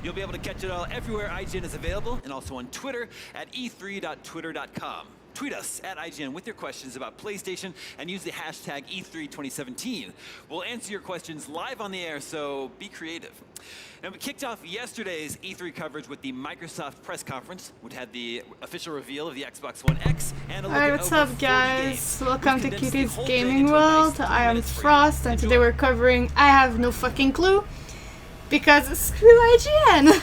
You'll be able to catch it all everywhere IGN is available, and also on Twitter at e3.twitter.com. Tweet us at IGN with your questions about PlayStation and use the hashtag E3 2017. We'll answer your questions live on the air, so be creative. Now, we kicked off yesterday's E3 coverage with the Microsoft press conference, which had the official reveal of the Xbox One X and a look at Alright, what's over up 40 guys? games. Welcome We've to condensed the Kitty's whole thing Gaming into a nice World. 3 I am minutes for you. Frost, and today Enjoy. we're covering I have no fucking clue because screw IGN.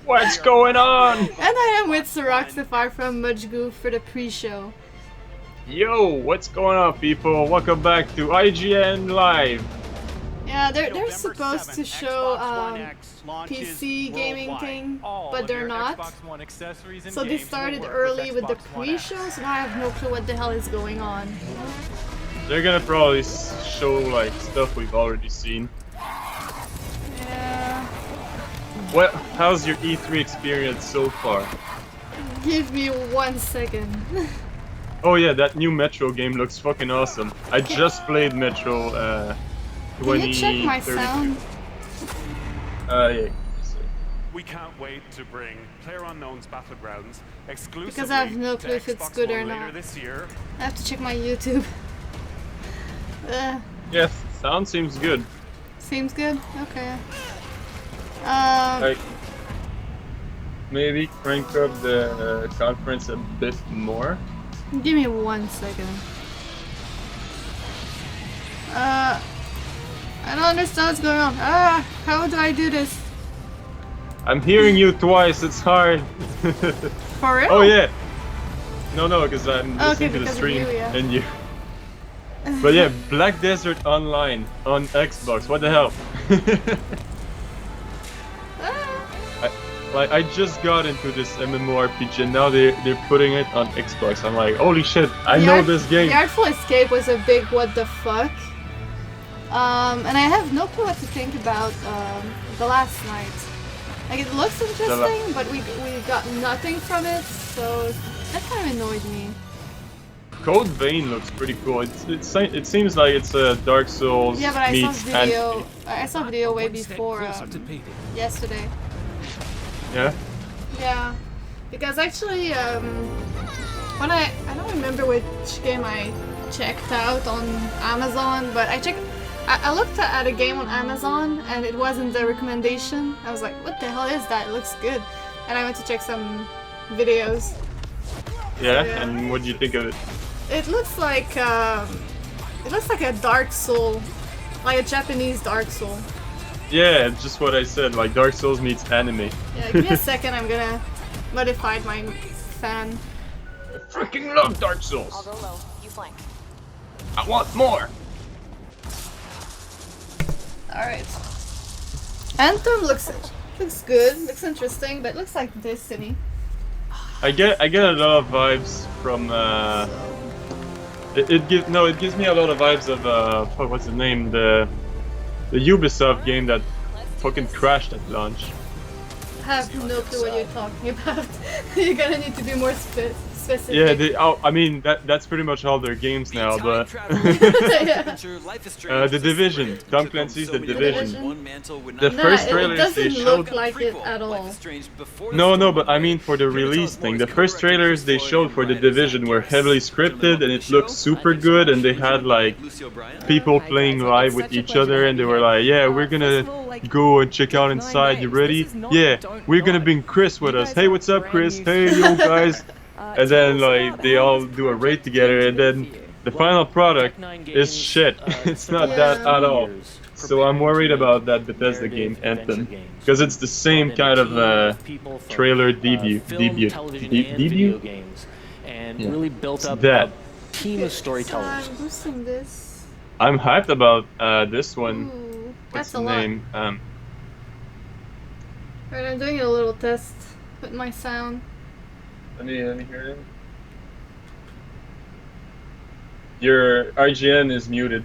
What's going on? And I am with Soroxify from Mudgegoo for the pre-show. Yo, what's going on, people? Welcome back to IGN Live. Yeah, they're supposed to show PC gaming thing, but they're not. So they started early with the pre-show, so now I have no clue what the hell is going on. They're gonna probably show like stuff we've already seen. Yeah. What? How's your E3 experience so far? Give me 1 second. Oh yeah, that new Metro game looks fucking awesome. I just played Metro 2032. Can you check my sound? Yeah. We can't wait to bring PlayerUnknown's Battlegrounds exclusively Because I have no clue if to it's Xbox good or One not. later this year. I have to check my YouTube. Yes, sound seems good. Seems good? Okay. Like, maybe crank up the conference a bit more. Give me 1 second. I don't understand what's going on. How do I do this? I'm hearing you twice, it's hard. For real? Oh yeah. No, because I'm listening to the because of stream you, yeah. and you. But yeah, Black Desert Online on Xbox. What the hell? I just got into this MMORPG and now they're putting it on Xbox. I'm like, holy shit! I know this game. The Artful Escape was a big what the fuck. And I have no clue what to think about the last night. Like it looks interesting, but we got nothing from it, so that kind of annoyed me. Code Vein looks pretty cool. It seems like it's a Dark Souls Yeah, but I saw meets video. I saw video way before yesterday. Yeah. Yeah, because actually, when I don't remember which game I checked out on Amazon, but I looked at a game on Amazon and it wasn't the recommendation. I was like, what the hell is that? It looks good. And I went to check some videos. Yeah, Yeah. and what do you think of it? It looks like a Dark Soul, like a Japanese Dark Soul. Yeah, it's just what I said, like Dark Souls meets anime. Yeah, give me a second, I'm gonna modify my fan. I freaking love Dark I'll Souls. go low. You flank. I want more. Alright. Anthem looks good, looks interesting, but it looks like Destiny. I get a lot of vibes from it gives me a lot of vibes of fuck, what's the name, the Ubisoft game that fucking crashed at launch. I have no clue what you're talking about. You're gonna need to be more specific. Yeah, I mean that's pretty much all their games now, but The Division, Tom Clancy's The Division. The first trailers it doesn't they look showed. like it at all. No, but I mean for the release thing. The first trailers they showed for The Division were heavily scripted and it looked super good, and they had like people playing live with each other and they were like, yeah, we're gonna go and check out inside, you ready? Yeah, we're gonna bring Chris with us. Hey, what's up, Chris? Hey, yo guys. And then like they all do a raid together, and then the final product is shit. It's not that at all. So I'm worried about that Bethesda game, Anthem, because it's the same kind of trailer debut. And really built up that. a team of storytellers. I'm boosting this. I'm hyped about this one. Ooh, What's that's a the lot. name? Alright, I'm doing a little test with my sound. Let me hear it. Your IGN is muted.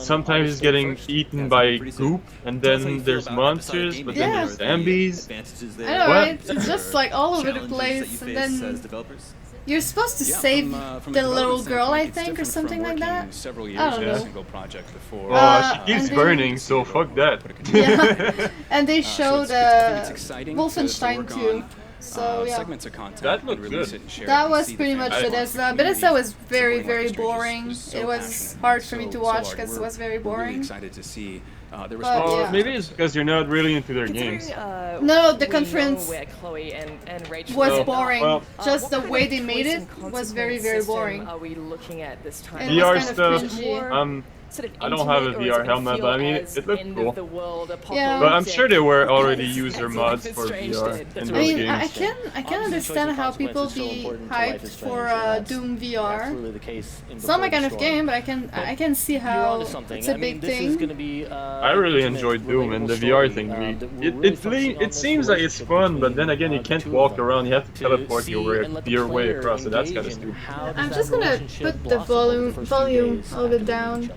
sometimes he's getting eaten by goop, and then there's monsters, but then there's zombies. Advantages I there. know, What? right? It's just like all over the Challenges that place, you and face then as developers? You're supposed to Yeah, save from a the little development girl, I standpoint, it's think, or different something from like working that. several I years don't on know. a single project before. Well, she and keeps they- burning, so fuck that. Yeah, and they showed it's exciting to Wolfenstein work 2. on, So yeah, segments of content That and looked release good. it and share it that and was see the pretty much fans, the Bethesda. community Bethesda was very, supporting very Life is Strange boring. is so It was passionate hard and for me to so watch large. because it We're- was very we're really boring. excited to see the But, response. yeah. Maybe it's because you're not really into their games. Considering, No, the we conference know where Chloe and Rachel was are, boring. well- Just what the kind way of they made choice it and was very, consequence very system boring. Are we looking at this time? It was VR kind of stuff. cringy. Sort of I don't have a intimate, or is VR it gonna helmet, feel but I mean, as it looked end cool. of the world, Yeah. But I'm sure there were already as- user as mods Life is for Strange VR did. in That's those I mean, games. I can understand how people be hyped for Doom VR. Absolutely the case in It's not my Before kind the of Storm. game, but I can see You're how onto something. it's a I mean, big this is thing. gonna be, I really enjoyed Doom, and the VR thing. It seems like it's fun, but then again, you can't walk around. You have to teleport your way across, so that's kind of stupid. I'm just gonna put the volume a little bit down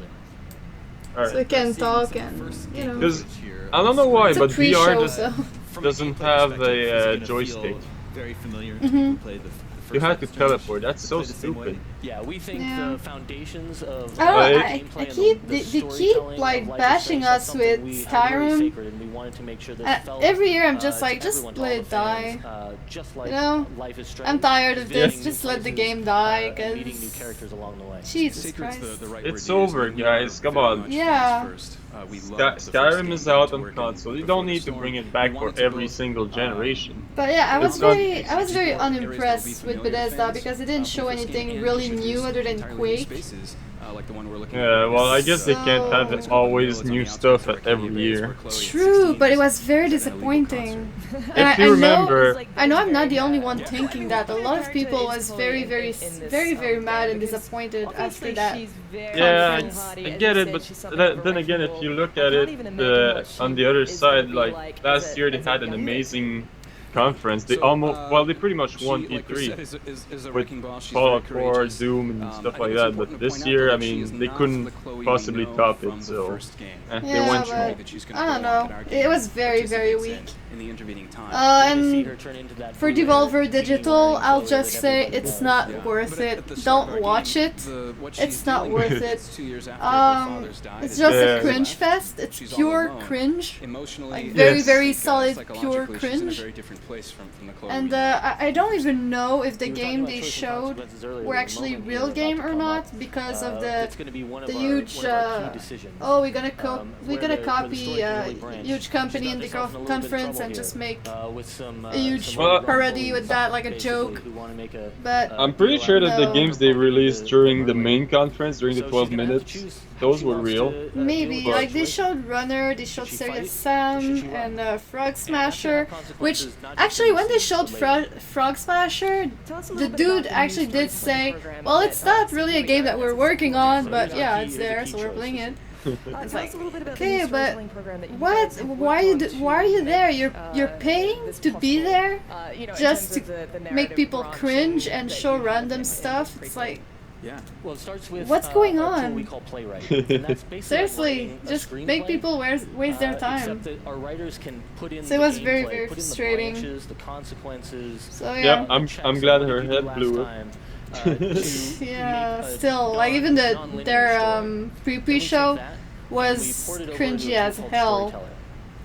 so we can talk and, you know. Because I don't know why, It's a but VR pre-show, just so. doesn't have a joystick. Very familiar Mm-hmm. to people who played the You first have to Life is Strange. teleport. That's so Play the same way. stupid. Yeah, we think Yeah. the foundations of I don't know, Like- gameplay I and keep, the they keep storytelling like of Life is bashing Strange, that's us something with we have very Skyrim. sacred, and we wanted to make sure this felt, Every year I'm just to like, just everyone, to let all it the fans, die. just like You know, Life is Strange, I'm tired of meeting this, new just let the places, game die, and meeting new cause characters along the way. Jesus Sacred's Christ. the right It's word to use. over, We guys. are Come very on. much Yeah. fans first. We love the first Skyrim game is we out got to on work in console. You Before don't the need to Storm. bring it We back for wanted to every build, single generation. But yeah, I was It's not- very unimpressed with familiar Bethesda fans, because it didn't for show the first game anything and really introduce new other than entirely new Quake. spaces, like the one we're looking Yeah, at. well, I guess they can't So- have always new stuff at every year. True, but it was very disappointing. And If you remember, I know I'm not the only one thinking that. A lot of people was very mad and disappointed after that. yeah, I get it, but then again, if you look at it on the other side, like last year they had an amazing conference. They they pretty much won E3 with Fallout 4, Doom, and stuff like that. But this year, I mean, they couldn't possibly top it, so they Yeah, went but through. I don't know. It was very weak. In the intervening time. And for Devolver Digital, I'll just say it's not worth it. Don't watch it. It's not worth it. It's just a Yeah. cringe fest. It's pure cringe. Emotionally, Like Yes. very solid, psychologically, pure she's in a cringe. very different place from the Chloe And we know. I don't even know if the We were talking game about they choice and showed consequences earlier. were There's a actually moment real here game about to or come not up. because of It's gonna be one of the our- huge one of our key decisions. oh we're gonna where the copy story can a really branch. huge company She's in got the herself in a little bit of conference trouble and here, just make with some, a huge some Well, parody with that, like a basically, joke. who wanna make a, But I'm pretty sure that the No. games they released during the main conference, during the So she's 12 gonna have to minutes, choose how those she were wants real. to, maybe deal with like the they situation. showed Runner, they showed she Serious fight? Should Sam she run? and Frog have Smasher, which consequences, not just actually in when they the showed later. Frog Smasher, Tell us a the little bit dude about the actually new did storytelling say, program well, that, it's not really a game that we're working on, but Here's a yeah, key- it's here's a there, key so we're choice. playing it. Tell It's us like, a little bit about the okay, new but storytelling program that you what? guys have Why worked you on why are you to there? make, You're paying this to be possible, there you know, in just terms to of the make narrative people branching cringe and that show you have random in stuff. the It's prequel. like, Yeah. Well, it starts with What's going a tool on? we call playwriting. And that's basically seriously, writing a just screenplay, make people waste their time. Except that our writers can put in So it the was very, gameplay, very put in the frustrating. branches, the consequences. So Yep, yeah. I'm checks glad on what her did you do head blew last up. time, to Yeah, make a still, like even non-linear their story. Then we take pre-show that, was and we port it over cringy to a as tool called hell. Storyteller.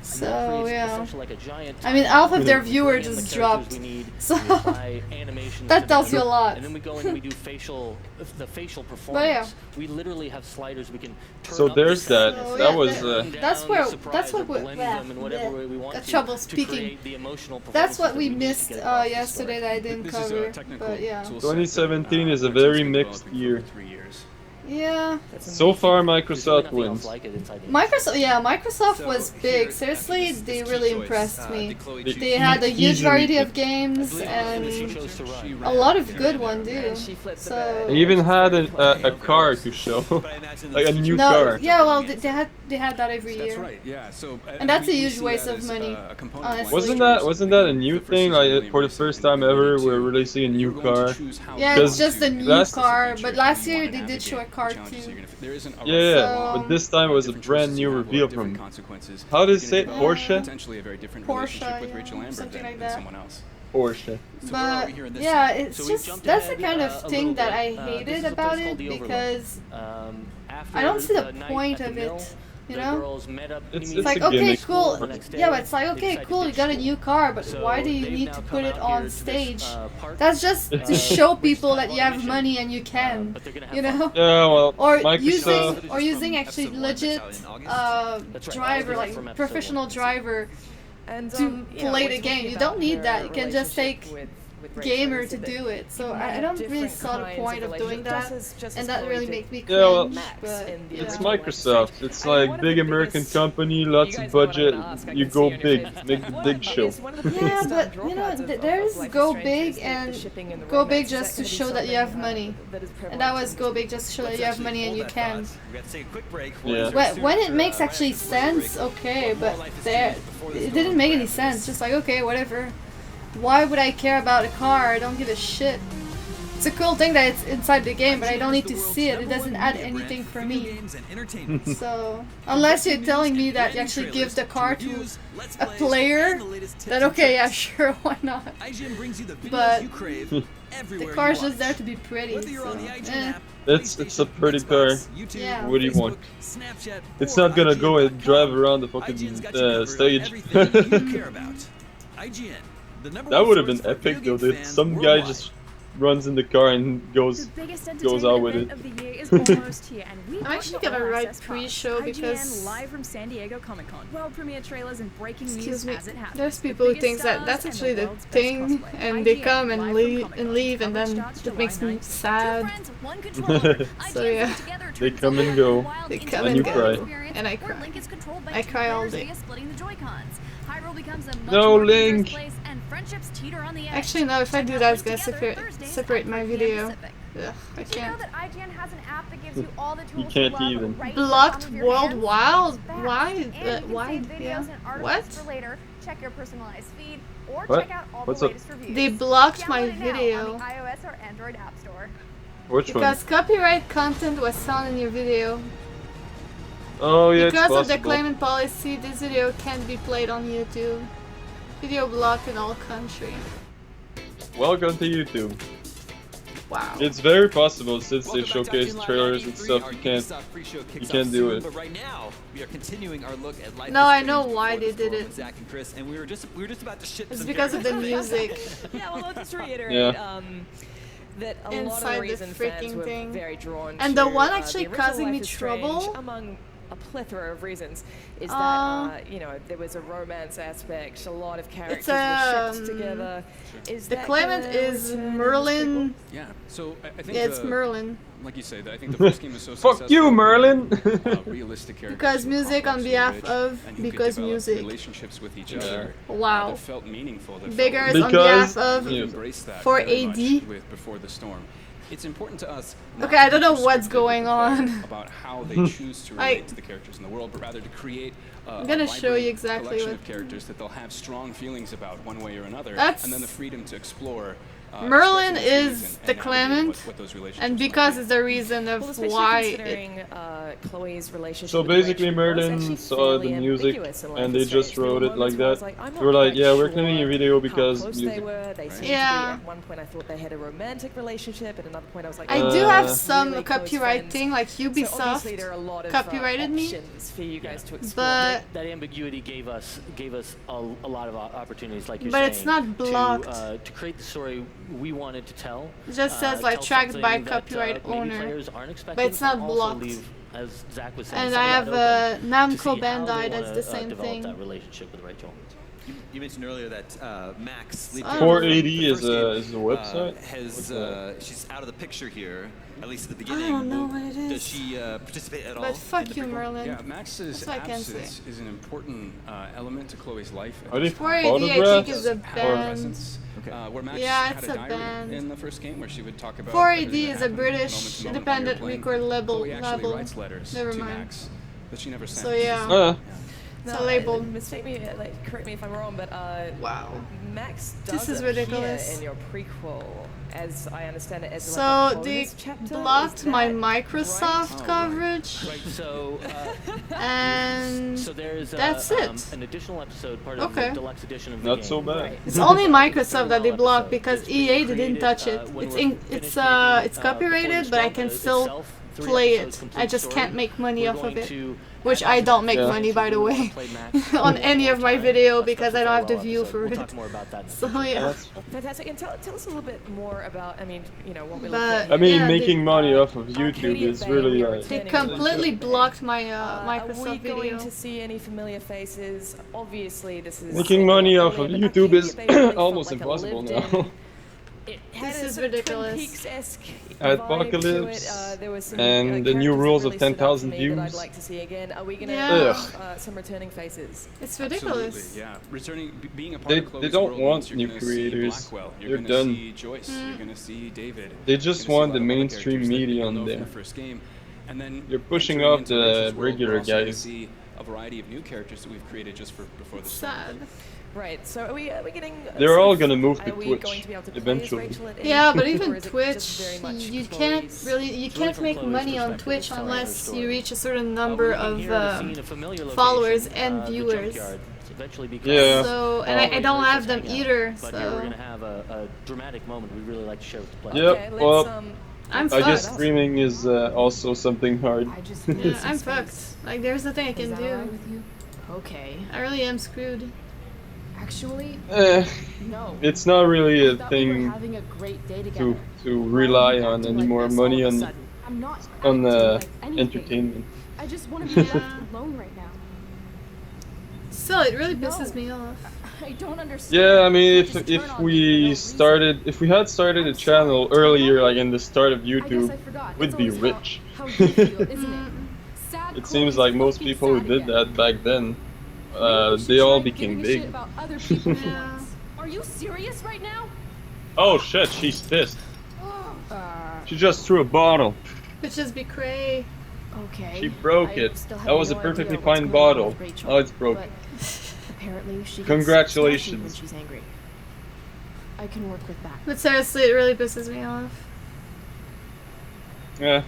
And that So creates yeah. essentially like a giant I mean, timeline. half of their We viewers bring in the just characters dropped. we need, So we apply animations that to tells them, you a lot. And then we go in and we do the facial performance. yeah. We literally have sliders we can turn So up the there's sound, that. So, That yeah, was, turn that's down where the surprise, that's what or we blend them in whatever way we want got to, trouble to speaking. create the emotional That's what performances we that need to missed get across the yesterday story. that I didn't This is a cover. technical But yeah. tool set 2017 is a our very team's been mixed developing for year. 3 years. Yeah. So far, There's really Microsoft nothing else wins. like it inside the Microsoft was big. Seriously, they really impressed me. They had a huge Easily. variety of games She and chose to run. a lot of good ones too. And she flipped the So They even had a car to show, But I imagine like a the new no, car. yeah, well they had that every That's year. right. Yeah. So And that's a we huge see waste that of as, money, a component honestly. of Wasn't that a new The first thing? season Like really for the released first in time ever, 2022. we're releasing a new You're going to car. choose how Yeah, you it's want just to a new last- car, adventure, but how last you year wanna they did show a navigate car the challenges too. you're gonna- there isn't a Yeah, right yeah, or wrong. but this time was a Different brand choices new you have will reveal have different from. consequences. How do you You're say it? gonna develop Porsche? Potentially a very different Porsche, relationship with yeah, Rachel Lambert something than, like than that. someone else. Porsche. So where are But we here in this yeah, scene? it's So we've just jumped that's the ahead, kind a of little thing that I bit. This hated is a about place it called the Overlook. because After I don't see the night point at of the mill, it. You the know? girls met up It's It's like, a okay, gimmick. cool. The next day, Yeah, but it's like, they okay, decided to cool, you ditch got a school. new car, but So why do you they've need now to come put it out on here to this, stage? park, That's just to show people that which you have mission, money and you can, but they're gonna have you fun. know? Yeah, well, Or Microsoft. using actually Episode 1 legit that's out in August. That's right. driver, All of it like from episode professional 1. driver And, to you know, play when the talking game. You about don't need her that. You can just relationship take with Rachel, gamer you to said do that it. So you can I have don't really different saw the kinds point of doing that, just as and that Chloe really did made me cringe. Yeah, well, Max in the It's original Microsoft. episode. It's I mean, like one of big the American biggest- company, lots you of guys know what I'm budget. gonna ask, I You can see go on your big, face. make the What big show. is one of the Yeah, biggest, but you know, drawbacks of there's Life is go Strange big is the and shipping and the go big romance. Is just to that gonna be show that you have something, money. that is And prevalent that was in go big just to show that Let's you have actually money and hold you that can. thought. We got to take a quick break. Yeah. We'll resume When it after, makes right actually after the commercial break. sense, okay, More but Life is there, Strange before this it film didn't make any wraps. sense. Just like, okay, whatever. Why would I care about a car? I don't give a shit. It's a cool thing that it's inside the game, but I don't need to see it. It doesn't add anything for me. So, unless you're telling me that you actually give the car to a player, then okay, yeah, sure, why not? But the car's just there to be pretty, so, eh. It's a pretty car. Yeah. What do you want? It's not gonna go and drive around the fucking stage. That would have been epic though, dude. Some guy just runs in the car and goes out with it. Of the year is almost here, and we I'm actually gonna write access pre-show pass. because IGN live from San Diego Comic Con. World premiere trailers and breaking excuse news me, as it happens. there's The people who biggest think that stars that's and actually the world's best thing, cosplay. and they IGN come and live from leave Comic-Con. and leave, and Coverage then starts it makes July me 9th. sad. Two friends, one controller. So IGN yeah, put together they turns come a and go, wild they into come a and real cry. experience and I where cry. Link is controlled by I two cry all players day. via splitting the Joy-Cons. Hyrule becomes a much No, more dangerous Link. place, and friendships teeter on the edge. Actually, no, if I Check do out that, it's Link gonna Together separate Thursdays at my 5 p.m. video. Pacific. Ugh, I Did you know can't. that IGN has an app that gives you all the tools can't love even. right in the Blocked palm of your hands? worldwide? It's fast. Why? And you can Why? save videos Yeah. and articles What? for later, check your personalized feed, or What? check out all What's the up? latest reviews. They blocked Download my it now video on the iOS or Android App Store. Which one? because copyright content was found in your video. Oh yeah, Because it's of the possible. claimant policy, this video can't be played on YouTube. Video blocked in all country. Welcome to YouTube. Wow. It's very possible since they Welcome back to showcase IGN Live trailers and 93. stuff. Our You can't. Ubisoft pre-show kicks you off can't do soon, it. But right now, we are continuing our look at Life No, is I Strange know before why the they did storm it. with Zach and Chris, and we were just about to ship It's some because of the characters. music. Yeah, well, I'll just reiterate Yeah. that a lot of Inside the the reason fans freaking were thing. very drawn And to the one actually the original causing Life me is Strange, trouble? among a plethora of reasons, is Uh, that you know, there was a romance aspect, a lot of characters It's were shipped together. Is The that claimant gonna is return in this Merlin. Yeah, so I think Yeah, it's the- Merlin. like you say, I think the first game is so Fuck successful. you, Merlin. Realistic characters Because who were music on complex and behalf rich, of and who could because develop music. relationships with each Yeah. other. Wow. That felt meaningful. That Bigger felt is on Because- behalf of Yeah. embrace that for very much AD. with Before the Storm. It's important to us. Okay, I don't know what's going on. About how they choose to I- relate to the characters in the world, but rather to create I'm gonna show you exactly collection what- of characters that they'll have strong feelings about one way or another, That's- and then the freedom to explore. Merlin expressing those is feelings the and claimant, navigating what those relationships and might because be. it's the reason Well, of especially why it, considering Chloe's relationship So with basically, Rachel was Merlin actually saw fairly the music ambiguous in Life and is they just Strange. There were wrote it like moments where I was that. like, I'm They not were like, quite yeah, we're sure cleaning your video how because close music. they were. They seemed to Yeah. be, at one point I thought they had a romantic relationship, at another point I was like, I oh, do they're have some really close copyright friends. thing, like So obviously there are a Ubisoft lot of copyrighted me, options for you guys to explore. but That ambiguity gave us a lot of opportunities, like you're But saying. it's not blocked. To create the story we wanted to tell. it just says like tell tracked by something that, copyright maybe owner. players aren't expecting, But it's not and also blocked. leave, as Zach was saying, And some I of have that open to Namco see how Bandai, they that's wanna, the same develop thing. that relationship with Rachel. You mentioned earlier that Max, lead Oh. character 480 from the is first game, is a website. has What's that? she's out of the picture here, at least at the beginning. don't know what it Does is. she participate at all? But in fuck the you, prequel? Merlin. Yeah, Max's That's what I can absence is an important element to Chloe's life. at Are this they time. 4AD, I think, photographs? is a Or- band. Presence, where Max Yeah, had it's a a diary band. in the first game where she would talk about 4AD everything that is a happened British moment to moment while independent you're playing. record label. Chloe actually writes letters Never to mind. Max that she never sent. So yeah. It's a label. Mistake me, like, correct me if I'm wrong, but Wow. Max This does is ridiculous. appear in your prequel, as I understand it, as So like a they bonus chapter. blocked Is my that Microsoft right? coverage, Right, so and so there's that's it. an additional episode, part Okay. of the deluxe edition of the Not game. so bad. Right. It's only Microsoft that they Episode blocked because that's being EA didn't created, touch it. when It's we're in, finished it's making, it's before copyrighted, this but I one, can the still itself, 3 play episodes, it. complete I just story. can't make money We're off of going it, to which add I lots don't of make Yeah. money, by the people way, play Max on one any more of my time. video That's because the I don't have the farewell view episode. for We'll it. talk more about that. So yeah. That's fine. Fantastic. And tell us a little bit more about, I mean, you know, what we're But- looking at. I mean, Yeah, making they- money off of YouTube Arcadia is Bay, really we are like. They returning completely to- blocked my Are we Microsoft going video. to see any familiar faces? Obviously, this is Making money earlier, off of but YouTube Arcadia is Bay really felt almost like a impossible lived-in- now. It had This a is sort of Twin ridiculous. Peaks-esque Apocalypse, vibe to it. There was some, and the new characters that rules really of stood out to 10,000 me that I'd views. like to see again. Are we gonna Yeah. have some returning faces? It's Absolutely, ridiculous. yeah. Returning, being a part They- of they Chloe's don't world want means you're new gonna creators. See Blackwell, you're They're gonna done. see Joyce, you're gonna see David. They you're just gonna see want a the lot of other mainstream characters that you media don't on know there. from the first game. And then You're pushing entering off into the Rachel's world, regular we're also gonna guys. see a variety of new characters that we've created just before the Sad. Right. So are we getting? They're all gonna move to are we Twitch going to be able to play as eventually. Rachel at any Yeah, but point, or even is it Twitch, just very much you Chloe's- can't really can't from make Chloe's money on perspective, Twitch it's telling her unless story. you reach a certain We're number looking of here to see in a familiar followers location, and the viewers. junkyard. It's eventually become Yeah. So, and always I don't Rachel's have them hangout. either, But here we're so gonna have a dramatic moment we'd really like to show to play. Yep. Okay, let's, Well, I'm I guess fucked. streaming is also something hard. I just Yeah, I'm fucked. Like, there's nothing I Is can that alright do. with you? Okay. I really am screwed. Actually, Eh, no. it's not really I a thought we were thing having a great day together. to Why are rely you on acting like anymore. this all Money of a on sudden? I'm not on acting like anything. entertainment. I just want to be left alone right now. Still, it really No. pisses me off. I don't understand. Yeah, I mean, You if just turn if on me for no we reason. if we had started a I'm channel sorry. earlier, like in the start of I guess YouTube, I forgot. we'd It's be always rich. How you feel, isn't it? Sad It Chloe's seems like most fucking people who sad did again. that back then, Maybe we should they all try became giving a shit big. about other people for Yeah. once. Are you serious right now? Oh shit, she's pissed. Uh, She just threw a bottle. Bitches be cray. okay. She broke I it. still have That was a no perfectly idea what's fine going on bottle. with Rachel, Oh, it's broken. but apparently she gets Congratulations. snarky when she's angry. I can work with that. But seriously, it really pisses me off. Yeah,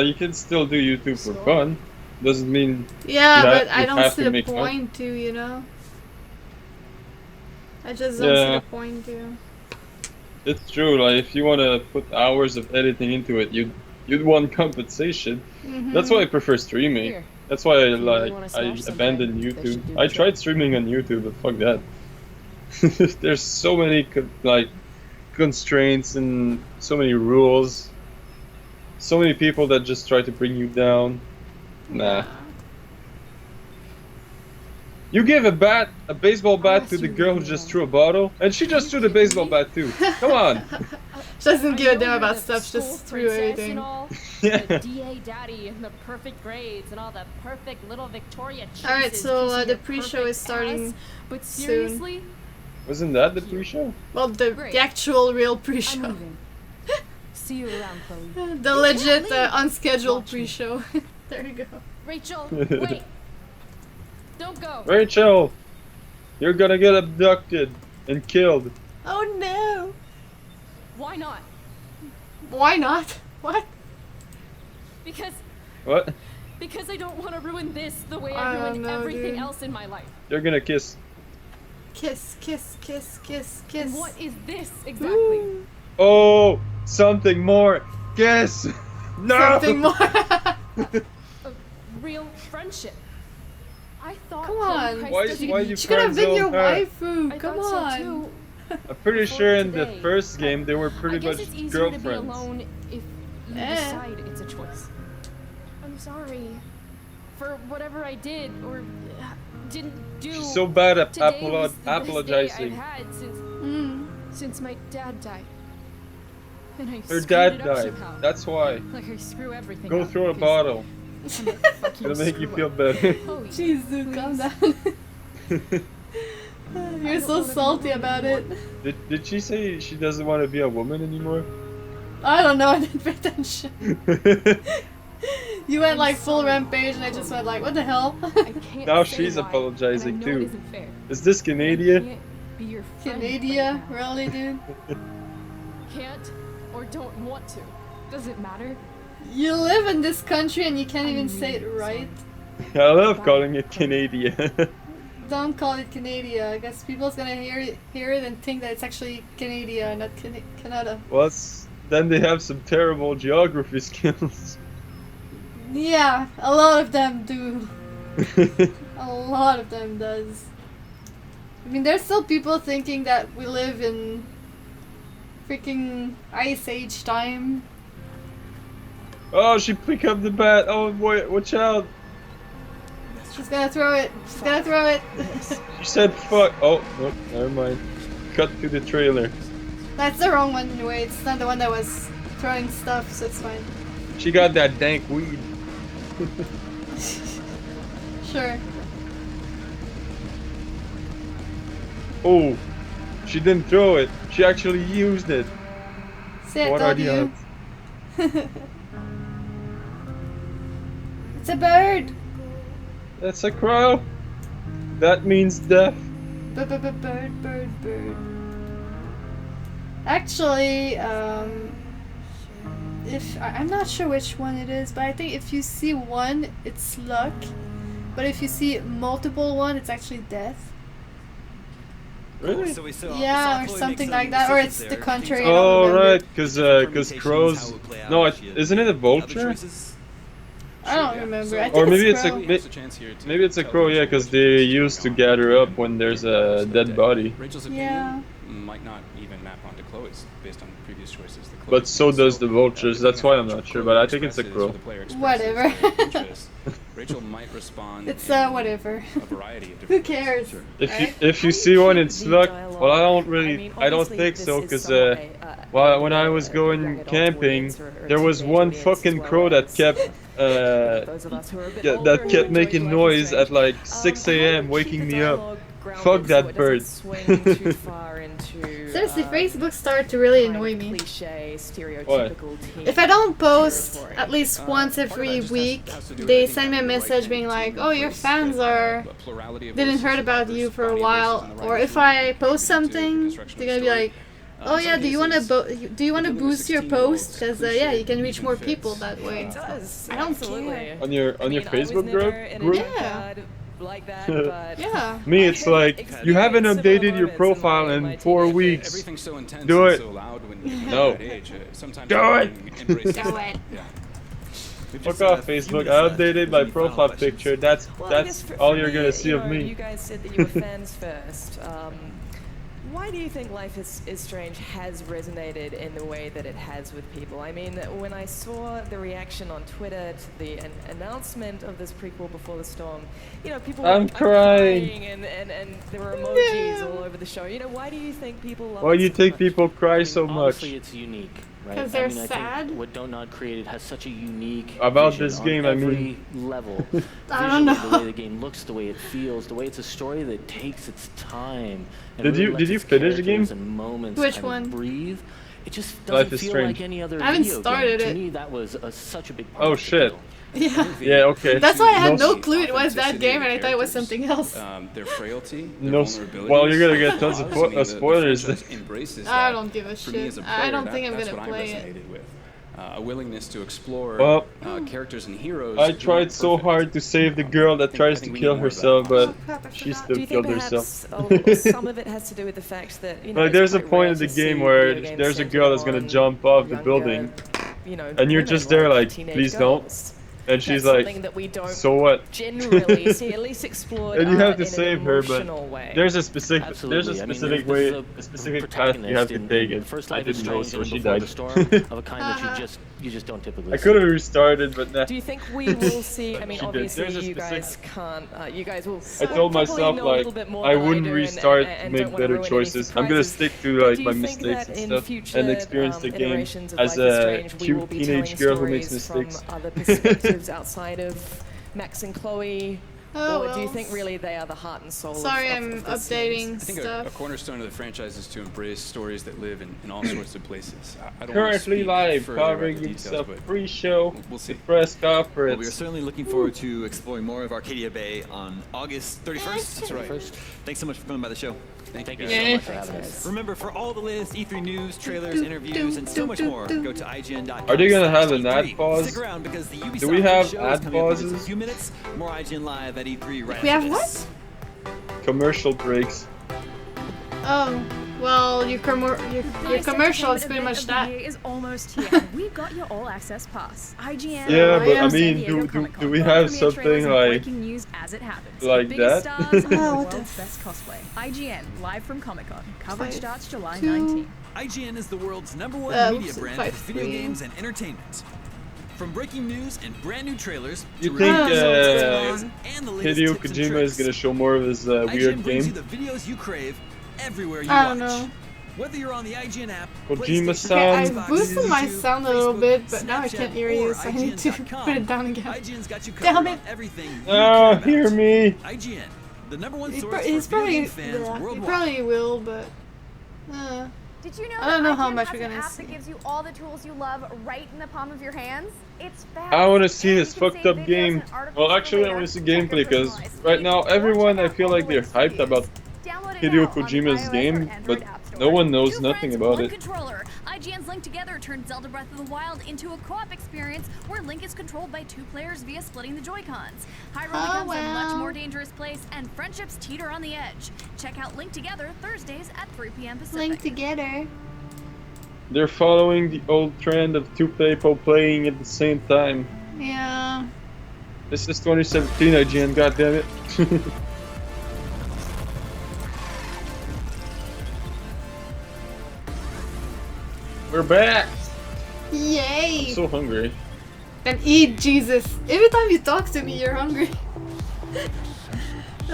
you can still do YouTube for fun. Doesn't mean Yeah, You but have- I you don't have see to the make fun. point to, you know? I just don't see Yeah. the point to. it's true. Like if you want to put hours of editing into it, you'd want compensation. That's why I prefer streaming. Here. That's why I you really like wanna I smash something, abandoned they YouTube. should do I the tried trick. streaming on YouTube, but fuck that. There's so many constraints and so many rules. So many people that just try to bring you down. Nah. You gave a baseball bat to the girl who just threw a bottle, and she just threw the baseball bat too. Come on. She doesn't give a I know damn you're about the stuff, she school just threw princess everything. and all, Yeah. the DA daddy and the perfect grades and all the perfect little Victoria chases. Alright, so, kissing the your pre-show perfect is starting ass. But soon. seriously, Wasn't that the pre-show? Well, the Great. actual real I'm pre-show. leaving. See you around, Chloe. The legit, leave. unscheduled Watch me. pre-show. There you go. Rachel, wait. Don't go. Rachel, you're gonna get abducted and killed. Oh no! Why not? Why not? What? Because What? I don't want to ruin this the way I I don't ruined know, everything dude. else in my life. They're gonna kiss. Kiss, kiss, kiss, kiss, kiss. And what is this exactly? Ooh, Oh, something more. Kiss. No. something more. A real friendship. I thought Come Chloe on. Price Why- doesn't- why you She could have been friend your zone her? waifu. I Come thought so on. too. I'm pretty Before sure in the today. first game they were pretty I guess much it's easier to be girlfriends. alone if you Eh. decide it's a choice. I'm sorry for whatever I did or didn't do. She's so bad at Today was the best day apologizing. I've had Mm. since my dad died. And I Her screwed dad it up died. somehow. That's why. Like I screw everything Go up through a because bottle. I'm a fucking It'll make you screw feel up. better. Chloe, Jeez, dude, calm please. down. You're so salty about it. Did she say she doesn't want to be a woman anymore? I don't know, I didn't pay attention. You went like full rampage, and I just went like, what the hell? I can't Now say she's why, apologizing and I know it too. isn't fair. Is this I Canadian? can't be your friend Canada, right now. really, dude? Can't or don't want to. Does it matter? You live in this country and you can't even say it right. I love calling it Canadian. Don't call it Canada. I guess people's gonna hear it and think that it's actually Canada, not Canada. Well, then they have some terrible geography skills. Yeah, a lot of them do. A lot of them does. I mean, there's still people thinking that we live in freaking Ice Age time. Oh, she picked up the bat. Oh boy, watch out. She's gonna throw it. She's gonna throw it. She said fuck. Oh, no, never mind. Cut to the trailer. That's the wrong one anyway. It's not the one that was throwing stuff, so it's fine. She got that dank weed. Sure. Oh, she didn't throw it. She actually used it. See, I What are told the you. odds? It's a bird. That's a crow. That means death. Bird. Actually, if I'm not sure which one it is, but I think if you see one, it's luck. But if you see multiple one, it's actually death. Really? So we saw, Yeah, or Chloe something make some like that, or decisions it's the there. contrary. Can you I don't Oh remember. right, because permutations, crows. how it would play out No, if she had isn't it a any other vulture? choices? I don't Yeah. remember. So- I think Or maybe it's it's a crow. may- It's a chance here to maybe it's a tell crow. Yeah, Rachel because which they one used to she gather wants up when there's to a stay dead dead. body. Rachel's Yeah. opinion might not even map onto Chloe's based on previous choices. that Chloe But so made. does the vultures. depending That's why on I'm how not sure, Chloe but I think it's a expresses crow. or the player expresses Whatever. their interest, Rachel might respond. It's in whatever. A variety of Who different ways. cares? Right? If you see one, it's luck. Well, I don't really. I don't think so, because well, when I was going camping, there was one fucking crow that kept that kept making noise at like 6 a.m. waking me up. Fuck that bird. Seriously, Facebook started to really annoy me. If I don't post at least once every week, they send me a message being like, "Oh, your fans didn't heard about you for a while." Or if I post something, they're gonna be like, "Oh yeah, do you want to boost your post? Because yeah, you can reach more people that way." I don't care. On your Facebook group? Yeah. Like that, but Yeah. Me, it's like you haven't updated your profile in 4 weeks. Everything's so intense Do and it. so loud when you're No. that age. Sometimes Do you it. can embrace Do it. Yeah. Fuck off, Facebook. I updated my profile picture. That's all you're gonna see of You me. guys said that you were fans first. Why do you think Life is Strange has resonated in the way that it has with people? I mean, when I saw the reaction on Twitter to the announcement of this prequel Before the Storm, you know, people I'm were crying. and there were emojis all over the show. You know, why do you think people love Why it do you so think much? people cry so much? Honestly, it's unique, right? 'Cause they're I mean, I sad? think what Donut created has such a unique About vision this on game, I every mean. level. I don't Visually, the know. way the game looks, the way it feels, the way it's a story that takes its time. And Did really you- lets did you its finish the characters game? And moments Which kind of one? breathe. It just Life doesn't is feel Strange. like any other I haven't video started game. it. To me, that was such a big part Oh of the shit. deal. Yeah. Yeah, okay. That's why I had no No- clue it was that game, and I thought it was something else. Their frailty, their No vulnerabilities. well, you're gonna get tons of I mean, the spoilers. franchise embraces I that. don't give a For me shit. as a I player, don't think I'm that's gonna what play I it. resonated with. A willingness to explore Well, characters and heroes. I who tried aren't so perfect. hard to save the girl that I tries think to we kill need more of that, herself, but Oh, crap, I she forgot. still Do you killed think herself. perhaps some of it has to do with the fact that, you know, Like it's there's a quite point rare in the to see game where video games there's a centered girl that's gonna on jump off the younger, building, you know, and you're women, just there like, teenage please don't. girls. And she's That's like, something that we don't so what? generally see, at least explored And you have to in save an her, but emotional way. there's a specific Absolutely. I mean, way, there's a specific path protagonist you have to in take the it. first I Life is didn't know, Strange so and she Before died. the Storm of a kind that you just don't typically I see. could have restarted, but nah. Do you think we will see? I mean, She did. obviously, There's a you guys specific- can't. You guys will. I told myself like I wouldn't restart to make better choices. I'm gonna stick to like my mistakes and stuff and experience the game as a cute teenage girl who makes mistakes. From other perspectives outside of Max and Chloe Oh, Or do you well. think really they are the heart and soul Sorry, of I'm this series? updating I think stuff. a cornerstone of the franchise is to embrace stories that live in all sorts of places. I don't want to Currently speak live, further about covering the details, Ubisoft but pre-show, we'll see. the press Well, we are conference. certainly looking forward to exploring more of Arcadia Bay on August 31st. That's right. Thanks so much for coming by the show. Thank you so guys. much for having us. Remember, for all the latest E3 news, trailers, interviews, and so much more, go to IGN.com. Are they gonna have an ad E3. pause? Stick around because the Ubisoft Do we have show is ad coming up in just a pauses? few minutes. More IGN Live at E3 right We after have this. Commercial breaks. Oh, well, your commercial is pretty much that. Is almost here. We've got your all access pass. IGN. Yeah, but I San mean, Diego do Comic-Con. we have Premiere trailers something and like breaking news as it happens. like The biggest that? stars and the Oh, what the world's best cosplay. IGN live from Comic-Con. Coverage Five, starts July 2. 19th. IGN is the world's #1 media whoops, brand five, for video three. games and entertainment. From breaking news and brand new trailers You to think reviews, uh, and the latest Hideo tips and Kojima tricks. is gonna show more of his IGN weird brings you game? the videos you crave everywhere you I don't watch. know. Whether you're on the IGN app, Kojima PlayStation, sound. Okay, I Xbox, boosted my YouTube, sound a little Facebook, bit, but now I Snapchat, can't hear you, or so I need to IGN.com. put it down again. IGN's got you Damn covered it. on everything you Oh, care about. hear me. IGN, the #1 He's source pro- for he's video probably, game fans yeah, he worldwide. probably will, but Did you know I don't that know how IGN much has we're an gonna app see. that gives you all the tools you love right in the palm of your hands? It's fast. I want to see and this you can fucked save up videos game. and articles Well, for actually, I later. want to see Check your gameplay because personalized right feed now or check everyone I out feel all like the they're latest hyped reviews. about Download it Hideo now on Kojima's iOS or game, Android but App Store. no one knows Two nothing friends, about one it. controller. IGN's Link Together turned Zelda Breath of the Wild into a co-op experience where Link is controlled by 2 players via splitting the Joy-Cons. Hyrule becomes a much more dangerous place, and friendships teeter on the edge. Check out Link Together Thursdays at 3 p.m. Pacific. link together. They're following the old trend of 2 people playing at the same time. Yeah. This is 2017 IGN, goddammit. We're back! Yay! I'm so hungry. And eat, Jesus. Every time you talk to me, you're hungry.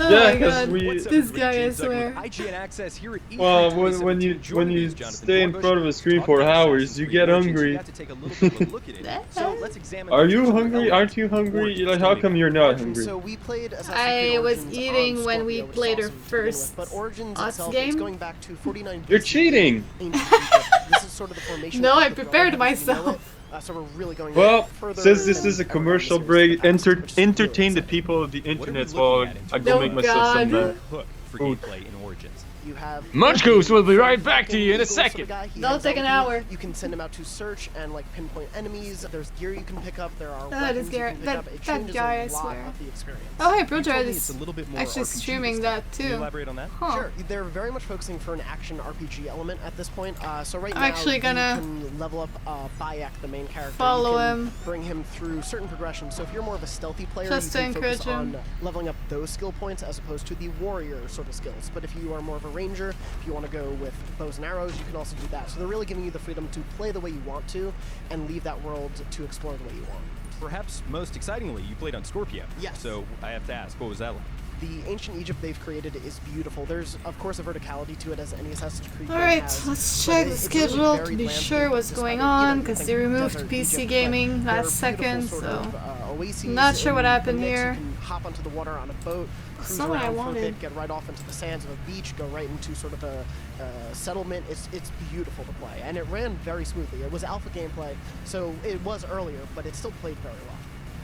Oh Yeah, my 'cause god, we- this guy, I swear. IGN Access here at E3 Well, when 2017. you Joining me when you is Jonathan stay in Dornbush. front of a screen Talking for about hours, Assassin's you Creed get Origins, hungry. You have to take a little bit of a look at it. So let's examine Are the you particular hungry? elements Aren't you hungry? Origins Like, how come you're not hungry? So we played Assassin's I Creed was Origins eating on when we Scorpio, which is played our awesome to begin with, first but Origins Ots itself game. is going back to 49 You're BC. cheating! Ancient Egypt. This is sort of the formation No, of I the prepared Brotherhood as we know myself. it. So we're really going Well, further since this than is a ever commercial in the series break, in the past, which is really entertain the exciting. people of the What are we internet looking while at in I go Oh make myself some God. hook for food. gameplay in Origins. You have Munchgoose will be right back to you in a Eagle sort of second. guy. He That'll hangs take out an with you. hour. You can send him out to search and like pinpoint enemies. There's gear you can pick up. There are That weapons is you Garrett. can pick That- up. It that changes guy, a I lot swear. of the experience. Oh, hey, You Project told me is it's a little bit more actually RPG streaming style. that Can you too. elaborate on that? Huh. Sure, they're very much focusing for an action RPG element at this point. So right I'm now, actually you gonna can level up Bayek, the main character. follow you can him. bring him through certain progressions. So if you're more of a stealthy player, Just you to can focus encourage him. on leveling up those skill points as opposed to the warrior sort of skills. But if you are more of a ranger, if you want to go with bows and arrows, you can also do that. So they're really giving you the freedom to play the way you want to and leave that world to explore the way you want. Perhaps most excitingly, you played on Scorpio. Yes. So I have to ask, what was that like? The ancient Egypt they've created is beautiful. There's, of course, a verticality to it as any Assassin's Creed game Alright, has, let's but check the it's really schedule to varied be landscape sure what's despite going it, on, you because think they removed desert PC Egypt, but gaming there are last second, beautiful sort so of, oases not sure what in the happened mix. here. You can hop onto the water on a boat, cruise not what I around for a wanted. bit, get right off into the sands of a beach, go right into sort of a settlement. It's beautiful to play, and it ran very smoothly. It was alpha gameplay, so it was earlier, but it still played very well.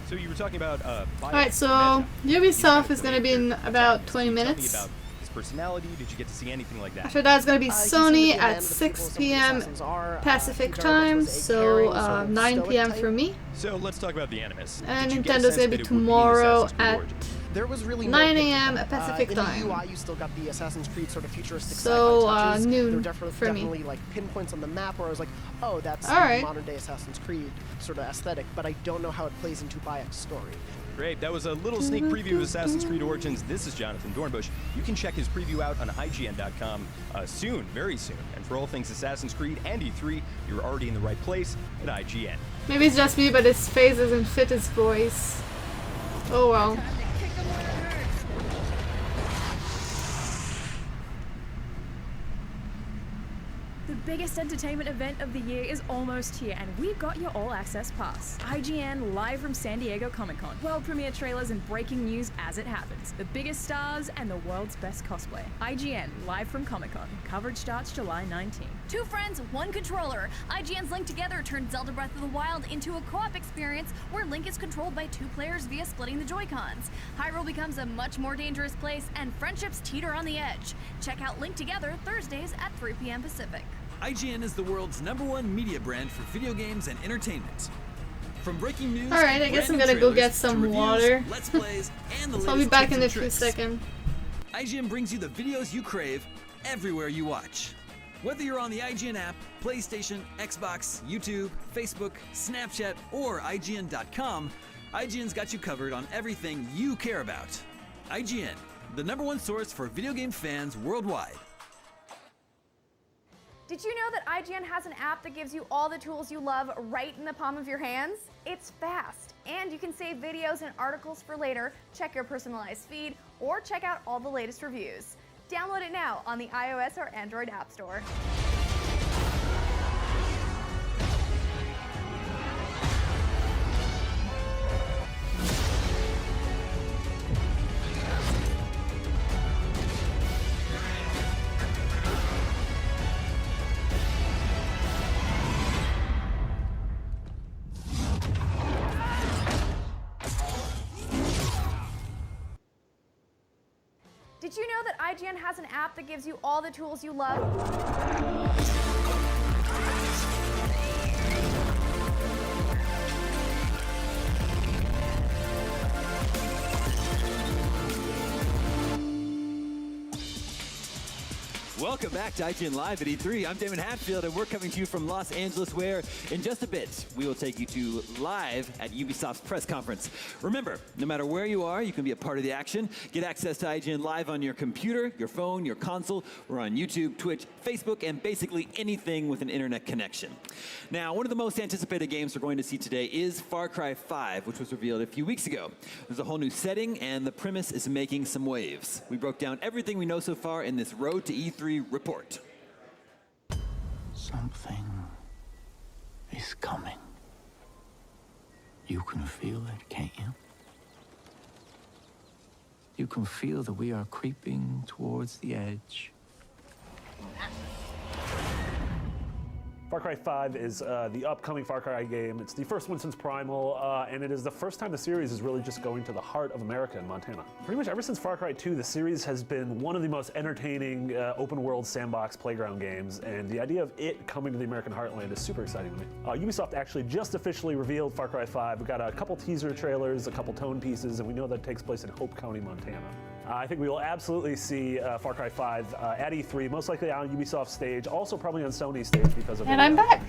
So you were talking about Alright, so Ubisoft is gonna be in about 20 Tell me minutes. about his personality. Did you get to see anything like that? After that, it's gonna be You seem to Sony be a man at with the 6 people some of the p.m. assassins are. Pacific he very much time, was a so caring, sort of 9 stoic p.m. type. for me. So let's talk about the Animus. And Did you get a Nintendo's sense gonna that be it would be in tomorrow Assassin's Creed at Origins? There was really 9 no a.m. picture. Pacific in time. the UI, you still got the Assassin's Creed sort of futuristic So, sci-fi touches. noon There were for me. definitely like pinpoints on the map where I was like, oh, that's the Alright. modern day Assassin's Creed sort of aesthetic, but I don't know how it plays into Bayek's story. Great. That was a little sneak preview of Assassin's Creed Origins. This is Jonathan Dornbush. You can check his preview out on IGN.com soon, very soon. And for all things Assassin's Creed and E3, you're already in the right place at IGN. Maybe it's just me, but his face doesn't fit his voice. Oh well. The The biggest entertainment event of the year is almost here, and we've got your all-access pass. IGN live from San Diego Comic-Con. World premiere trailers and breaking news as it happens. The biggest stars and the world's best cosplay. IGN live from Comic-Con. Coverage starts July 19. 2 friends, 1 controller. IGN's Link Together turns Zelda Breath of the Wild into a co-op experience where Link is controlled by 2 players via splitting the Joy-Cons. Hyrule becomes a much more dangerous place, and friendships teeter on the edge. Check out Link Together Thursdays at 3 p.m. Pacific. IGN is the world's #1 media brand for video games and entertainment. From breaking news, alright, I guess I'm gonna go get some reviews, water. Let's plays, and the So I'll be latest back tips in a and few tricks. seconds. IGN brings you the videos you crave everywhere you watch. Whether you're on the IGN app, PlayStation, Xbox, YouTube, Facebook, Snapchat, or IGN.com, IGN's got you covered on everything you care about. IGN, the #1 source for video game fans worldwide. Did you know that IGN has an app that gives you all the tools you love right in the palm of your hands? It's fast, and you can save videos and articles for later, check your personalized feed, or check out all the latest reviews. Download it now on the iOS or Android App Store. Did you know that IGN has an app that gives you all the tools you love? Welcome back to IGN Live at E3. I'm Damon Hatfield, and we're coming to you from Los Angeles, where in just a bit, we will take you to live at Ubisoft's press conference. Remember, no matter where you are, you can be a part of the action. Get access to IGN Live on your computer, your phone, your console. We're on YouTube, Twitch, Facebook, and basically anything with an internet connection. Now, one of the most anticipated games we're going to see today is Far Cry 5, which was revealed a few weeks ago. There's a whole new setting, and the premise is making some waves. We broke down everything we know so far in this Road to E3 report. Something is coming. You can feel it, can't you? You can feel that we are creeping towards the edge. Far Cry 5 is the upcoming Far Cry game. It's the first one since Primal, and it is the first time the series is really just going to the heart of America and Montana. Pretty much ever since Far Cry 2, the series has been one of the most entertaining open-world sandbox playground games, and the idea of it coming to the American heartland is super exciting to me. Ubisoft actually just officially revealed Far Cry 5. We got a couple teaser trailers, a couple tone pieces, and we know that takes place in Hope County, Montana. I think we will absolutely see Far Cry 5 at E3, most likely on Ubisoft stage, also probably on Sony stage because of. And I'm back.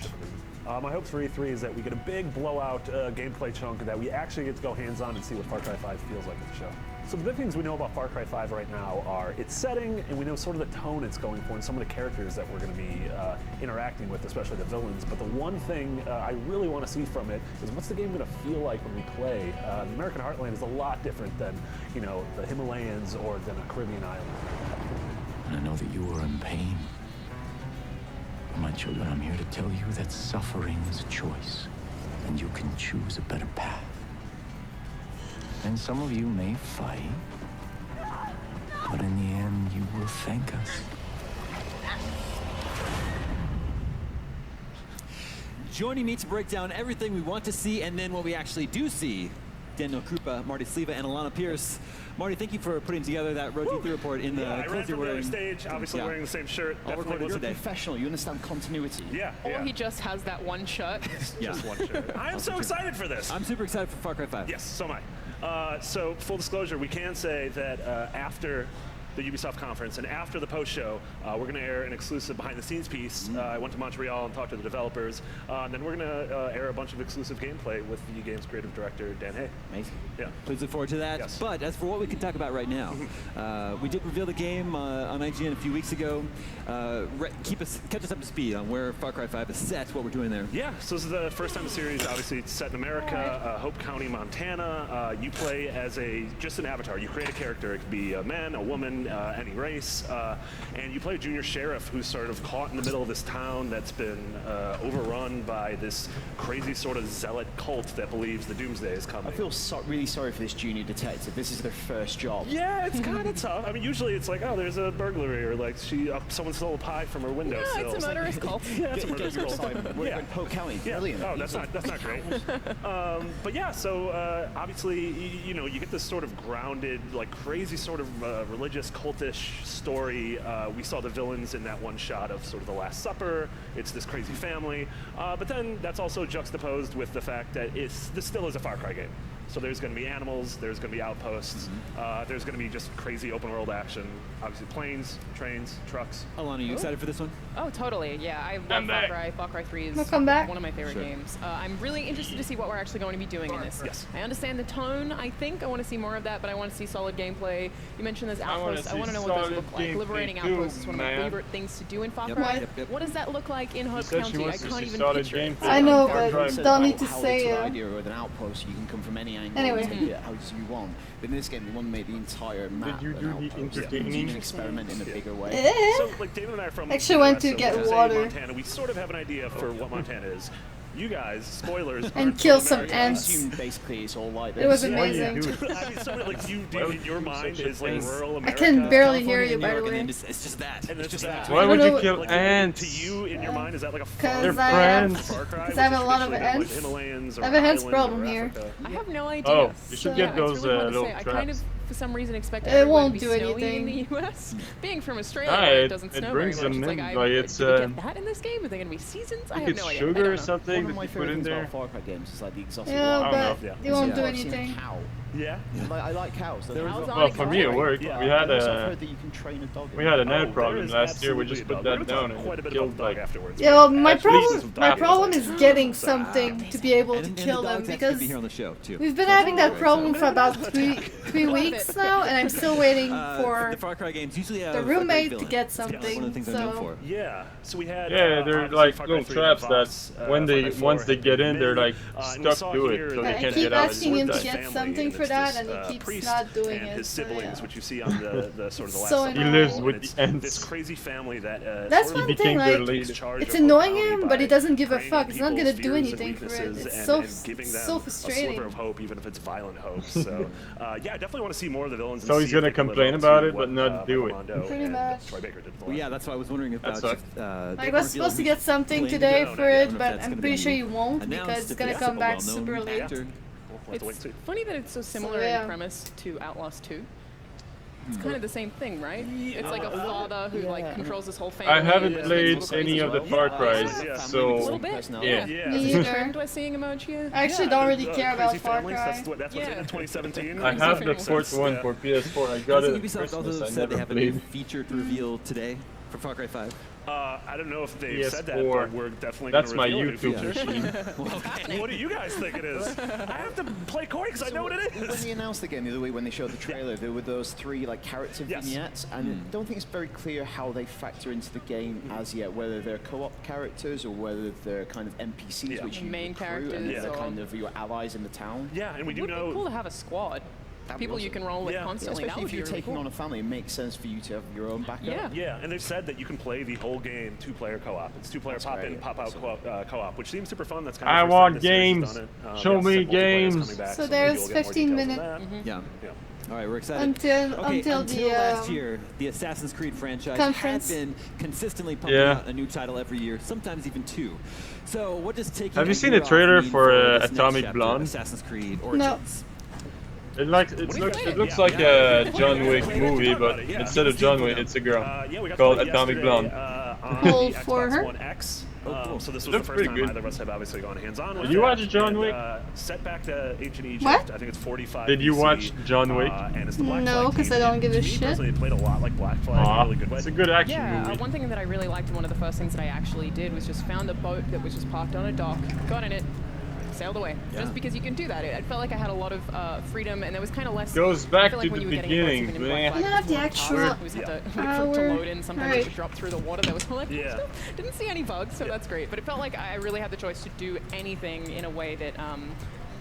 My hopes for E3 is that we get a big blowout gameplay chunk that we actually get to go hands-on and see what Far Cry 5 feels like at the show. So the big things we know about Far Cry 5 right now are its setting, and we know sort of the tone it's going for, and some of the characters that we're going to be interacting with, especially the villains. But the one thing I really want to see from it is what's the game going to feel like when we play? The American heartland is a lot different than, you know, the Himalayas or than a Caribbean island. And I know that you are in pain. My children, I'm here to tell you that suffering is a choice, and you can choose a better path. And some of you may fight, but in the end, you will thank us. Joining me to break down everything we want to see and then what we actually do see, Daniel Krupa, Marty Sleva, and Alana Pierce. Marty, thank you for putting together that Road to E3 report in the clothes you're wearing. Stage, obviously wearing the same shirt. All recorded today. Professional, you understand continuity. Yeah. Or he just has that one shirt. Just one shirt. I am so excited for this. I'm super excited for Far Cry 5. Yes, so am I. So, full disclosure, we can say that after the Ubisoft conference and after the post-show, we're going to air an exclusive behind-the-scenes piece. I went to Montreal and talked to the developers. Then we're going to air a bunch of exclusive gameplay with the game's creative director, Dan Hay. Amazing. Yeah. Please look forward to that. Yes. But as for what we can talk about right now, we did reveal the game on IGN a few weeks ago. Catch us up to speed on where Far Cry 5 is set, what we're doing there. Yeah, so this is the first time the series, obviously, it's set in America, Hope County, Montana. You play as just an avatar. You create a character. It could be a man, a woman, win any race. And you play a junior sheriff who's sort of caught in the middle of this town that's been overrun by this crazy sort of zealot cult that believes the doomsday is coming. I feel really sorry for this junior detective. This is their first job. Yeah, it's kind of tough. I mean, usually it's like, oh, there's a burglary, or like someone stole a pie from her windowsill. Yeah, it's a murderous cult. Yeah, it's a murderous cult. We're in Polk County. Yeah. Brilliant. Oh, that's not great. But yeah, so obviously, you know, you get this sort of grounded, like crazy sort of religious, cultish story. We saw the villains in that one shot of sort of the Last Supper. It's this crazy family. But then that's also juxtaposed with the fact that this still is a Far Cry game. So there's going to be animals, there's going to be outposts, there's going to be just crazy open world action. Obviously planes, trains, trucks. Alana, are you excited for this one? Oh, totally. Yeah, I love Far Cry. Far Cry 3 is Welcome back. one of my favorite games. I'm really interested to see what we're actually going to be doing in this. Yes. I understand the tone. I think I want to see more of that, but I want to see solid gameplay. You mentioned there's outposts. I want to know what those look like. Liberating outposts is one of my favorite things to do in Far Cry. What does that look like in Hope County? I can't even picture it. I know, but don't need to say it. Idea with an outpost, you can come from any angle and take it how you want. But in this game, they want to make the entire map Did you do the entertaining? Experiment in a bigger way. So, like, David and I are from actually went to get water. Montana. We sort of have an idea for what Montana is. You guys, spoilers, and kill some ants. Basically, it's all like this. It was amazing. I mean, something like you do in your mind is like rural America. I can barely hear you, by the way. It's just that. And it's just that. Why would you kill like, ants? To you, in your mind, is that like a because I have a lot of ants. I have a ants problem here. I have no idea. Oh, you should get those little traps. I kind of, for some reason, expect it won't to be do snowy anything in the US. Being from Australia, where it doesn't snow very much. Them it's in, like, it's did we get that in this game? Are they going to be seasons? I have no idea. Sugar or something One of my that you put in favorite things there. about Far Cry games is like the exotic but you won't do anything. Yeah. I like cows. Well, for me it worked. Yeah, we had heard that you can train a dog. We had an ant problem last year. We just put that down and it killed like. Yeah, well, my problem is getting something to be able to kill them because we've been having that problem for about three weeks now, and I'm still waiting for the Far Cry games usually have the roommate to get something. One of the things I'm known for. Yeah. So we had. Yeah, they're like little traps that once they get in, they're like stuck to it, so they can't get out. I keep asking him to get something for that, and he keeps not doing and it. his siblings, which you see on the sort of the last. So he lives with the ants. This crazy family that. That's one thing. Like, it's annoying him, but he doesn't give a fuck. He's not gonna do anything for it. It's so frustrating. A sliver of hope, even if it's violent hope. So, yeah, I definitely want to see more of the villains. So he's gonna complain about it, but not do it. Pretty much. Well, yeah, that's why I was wondering about. I was supposed to get something today for it, but I'm pretty sure you won't because it's gonna come back super late. It's funny that it's so similar in premise to Outlaws 2. It's kind of the same thing, right? It's like a father who like controls his whole family. I haven't played any of the Far Cry's, so a little bit. yeah. Me either. Trend we're seeing emerge here. I actually don't really care about Far Cry. That's what's in 2017. I have the fourth one for PS4. I got it at Ubisoft also Christmas. I said they never have a new played. featured reveal today for Far Cry 5. I don't know if they've said that, PS4. but we're definitely That's going to my reveal YouTube machine. What do you guys think it is? I have to play Corey because I know what it is. When they announced the game the other week, when they showed the trailer, there were those 3 like character vignettes, and I don't think it's very clear how they factor into the game as yet, whether they're co-op characters or whether they're kind of NPCs which you main recruit and characters they're or kind of your allies in the town. Yeah, and we do Would know. be cool to have a squad. People you can roll with constantly. Especially That would if be you're really taking cool. on a family, it makes sense for you to have your own backup. Yeah, and they've said that you can play the whole game 2-player co-op. It's 2-player pop-in, pop-out co-op, which seems super fun. That's kind of I the first want time this series has games. done it. Show me multiplayer is games. coming back, So maybe there's we'll get more 15 details on minutes. that. Yeah. All right, we're excited. Until the last year, the Assassin's Creed franchise conference. had been consistently pumping out a new title every year, sometimes even 2. So what does taking Have you a seen year the trailer off mean for this next Atomic chapter of Blonde? Assassin's Creed Origins? It looks like a John Wick movie, but instead of John Wick, it's a girl called Atomic Blonde. Cool for her. So this was the first time either of us have obviously gone hands-on with Did you watch John and, Wick? Set back to ancient Egypt. What? I think it's 45 Did you BC, watch John Wick? And it's the Black No, because I don't give a shit. Personally, it played a lot like Black Flag in a really good way. It's a good action Yeah, movie. one thing that I really liked, and one of the first things that I actually did was just found a boat that was just parked on a dock, got in it, sailed away. Just because you can do that. It felt like I had a lot of freedom, and there was kind of less. Goes back I feel like to when the you were getting beginning, aggressive in man. Black Flag, Yeah, the it was actual hard. We had to wait for it to load in. Sometimes it would drop through the water. That was like, didn't see any bugs, so that's great. But it felt like I really had the choice to do anything in a way that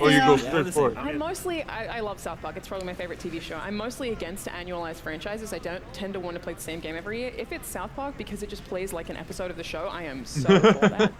Or you go for I'm mostly, I love South Park. It's probably my favorite TV show. I'm mostly against annualized franchises. I don't tend to want to play the same game every year. If it's South Park, because it just plays like an episode of the show, I am so for that.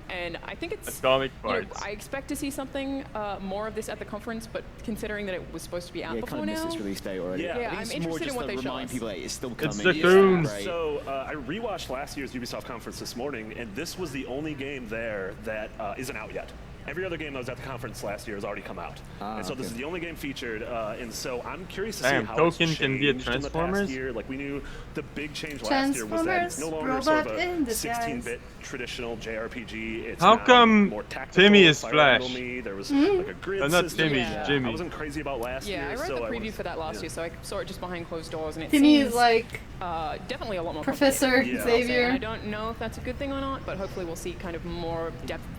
And I think it's, Atomic I expect to see something more of this at the conference, but considering that it was supposed to be out before kind of now. missed its release date already. Yeah, I'm interested in what they show us. People that it's still coming. It's the Coons. So I rewatched last year's Ubisoft conference this morning, and this was the only game there that isn't out yet. Every other game that was at the conference last year has already come out. And so this is the only game featured, and so I'm curious to see how Token it's can be a changed in the Transformers? past year. Like, we knew the big change last year was that it's no longer sort of a 16-bit traditional JRPG. It's How now come more tactical, Timmy is Fire Flash? Emblem-y. There was like a grid not system. Timmy, Jimmy. I wasn't crazy about last year. Yeah, I read so the preview was, for that last year, so I saw it just behind closed doors, and it Timmy seems is like definitely a lot more Professor complicated. Xavier. I don't know if that's a good thing or not, but hopefully we'll see kind of more depth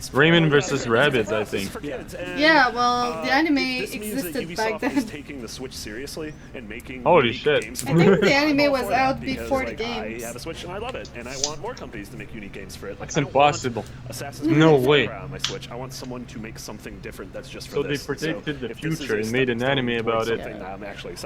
Rayman versus Rabbids, I think. Yeah, well, the anime existed back then. Taking the Switch seriously and making holy shit. I think the anime was out before the games. I have a Switch and I love it, and I want more companies to make unique games for it. Like, That's impossible. Assassin's Creed no way. On my Switch. I want someone to make something different that's just for so this. they predicted the if this is future a and made an stepping anime stone towards about it. something that I'm actually excited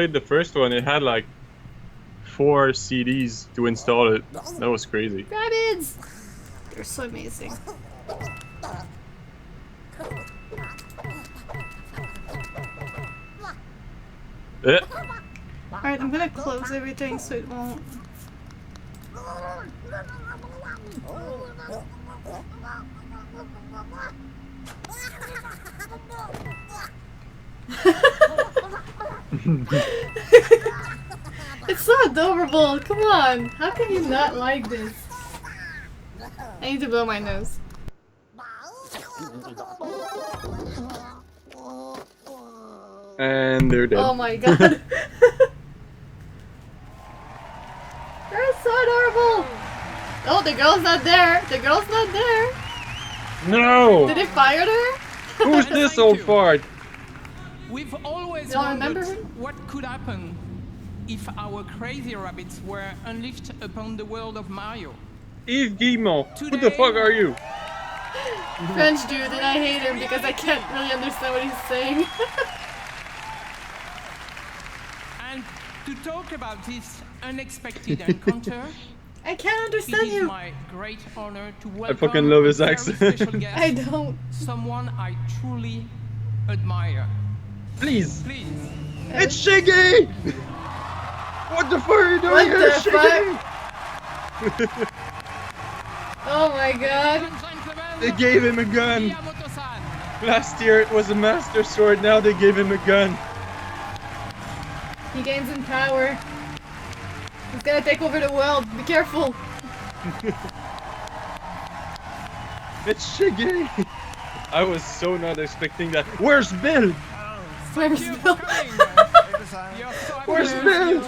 played the first one, it had like 4 CDs to install it. That was crazy. Rabbids! They're so amazing. Alright, I'm gonna close everything so it won't... It's so adorable. Come on. How can you not like this? I need to blow my nose. And they're dead. Oh my god. They're so adorable. Oh, the girl's not there. The girl's not there. No! Did they fire her? Who's this old fart? We've always Y'all wondered remember her? what could happen if our crazy rabbits were unleashed upon the world of Mario. Yves Guillemot, who the fuck are you? French dude, and I hate him because I can't really understand what he's saying. And to talk about this unexpected encounter, I can't it understand is you. my great honor to I welcome fucking love his a very accent. special guest, I don't. someone I truly admire. Please. Please. It's Shiggy! What the fuck are you doing What here, the Shiggy? Oh my god. They gave him a gun. Last year it was a Master Sword, now they gave him a gun. He gains in power. He's gonna take over the world. Be careful. It's Shiggy! I was so not expecting that. Where's Bill? Where's Bill? Where's Bill?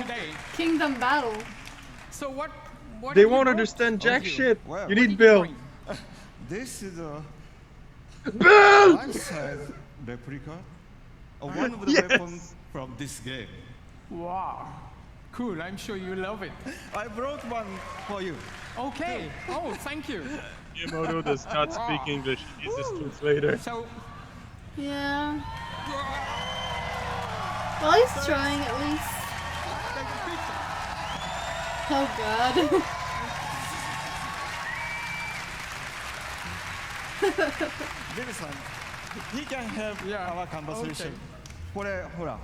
Kingdom Battle. So what They won't understand jack shit. You need Bill. This is a Bill! life-size replica of one of the Yes. weapons from this game. Wow. Cool, I'm sure you love it. I brought one for you. Okay. Oh, thank you. Miyamoto does not speak English. He's a translator. So, Yeah. Well, he's trying at least. Oh god. Bill-san, he can help our conversation. これほら、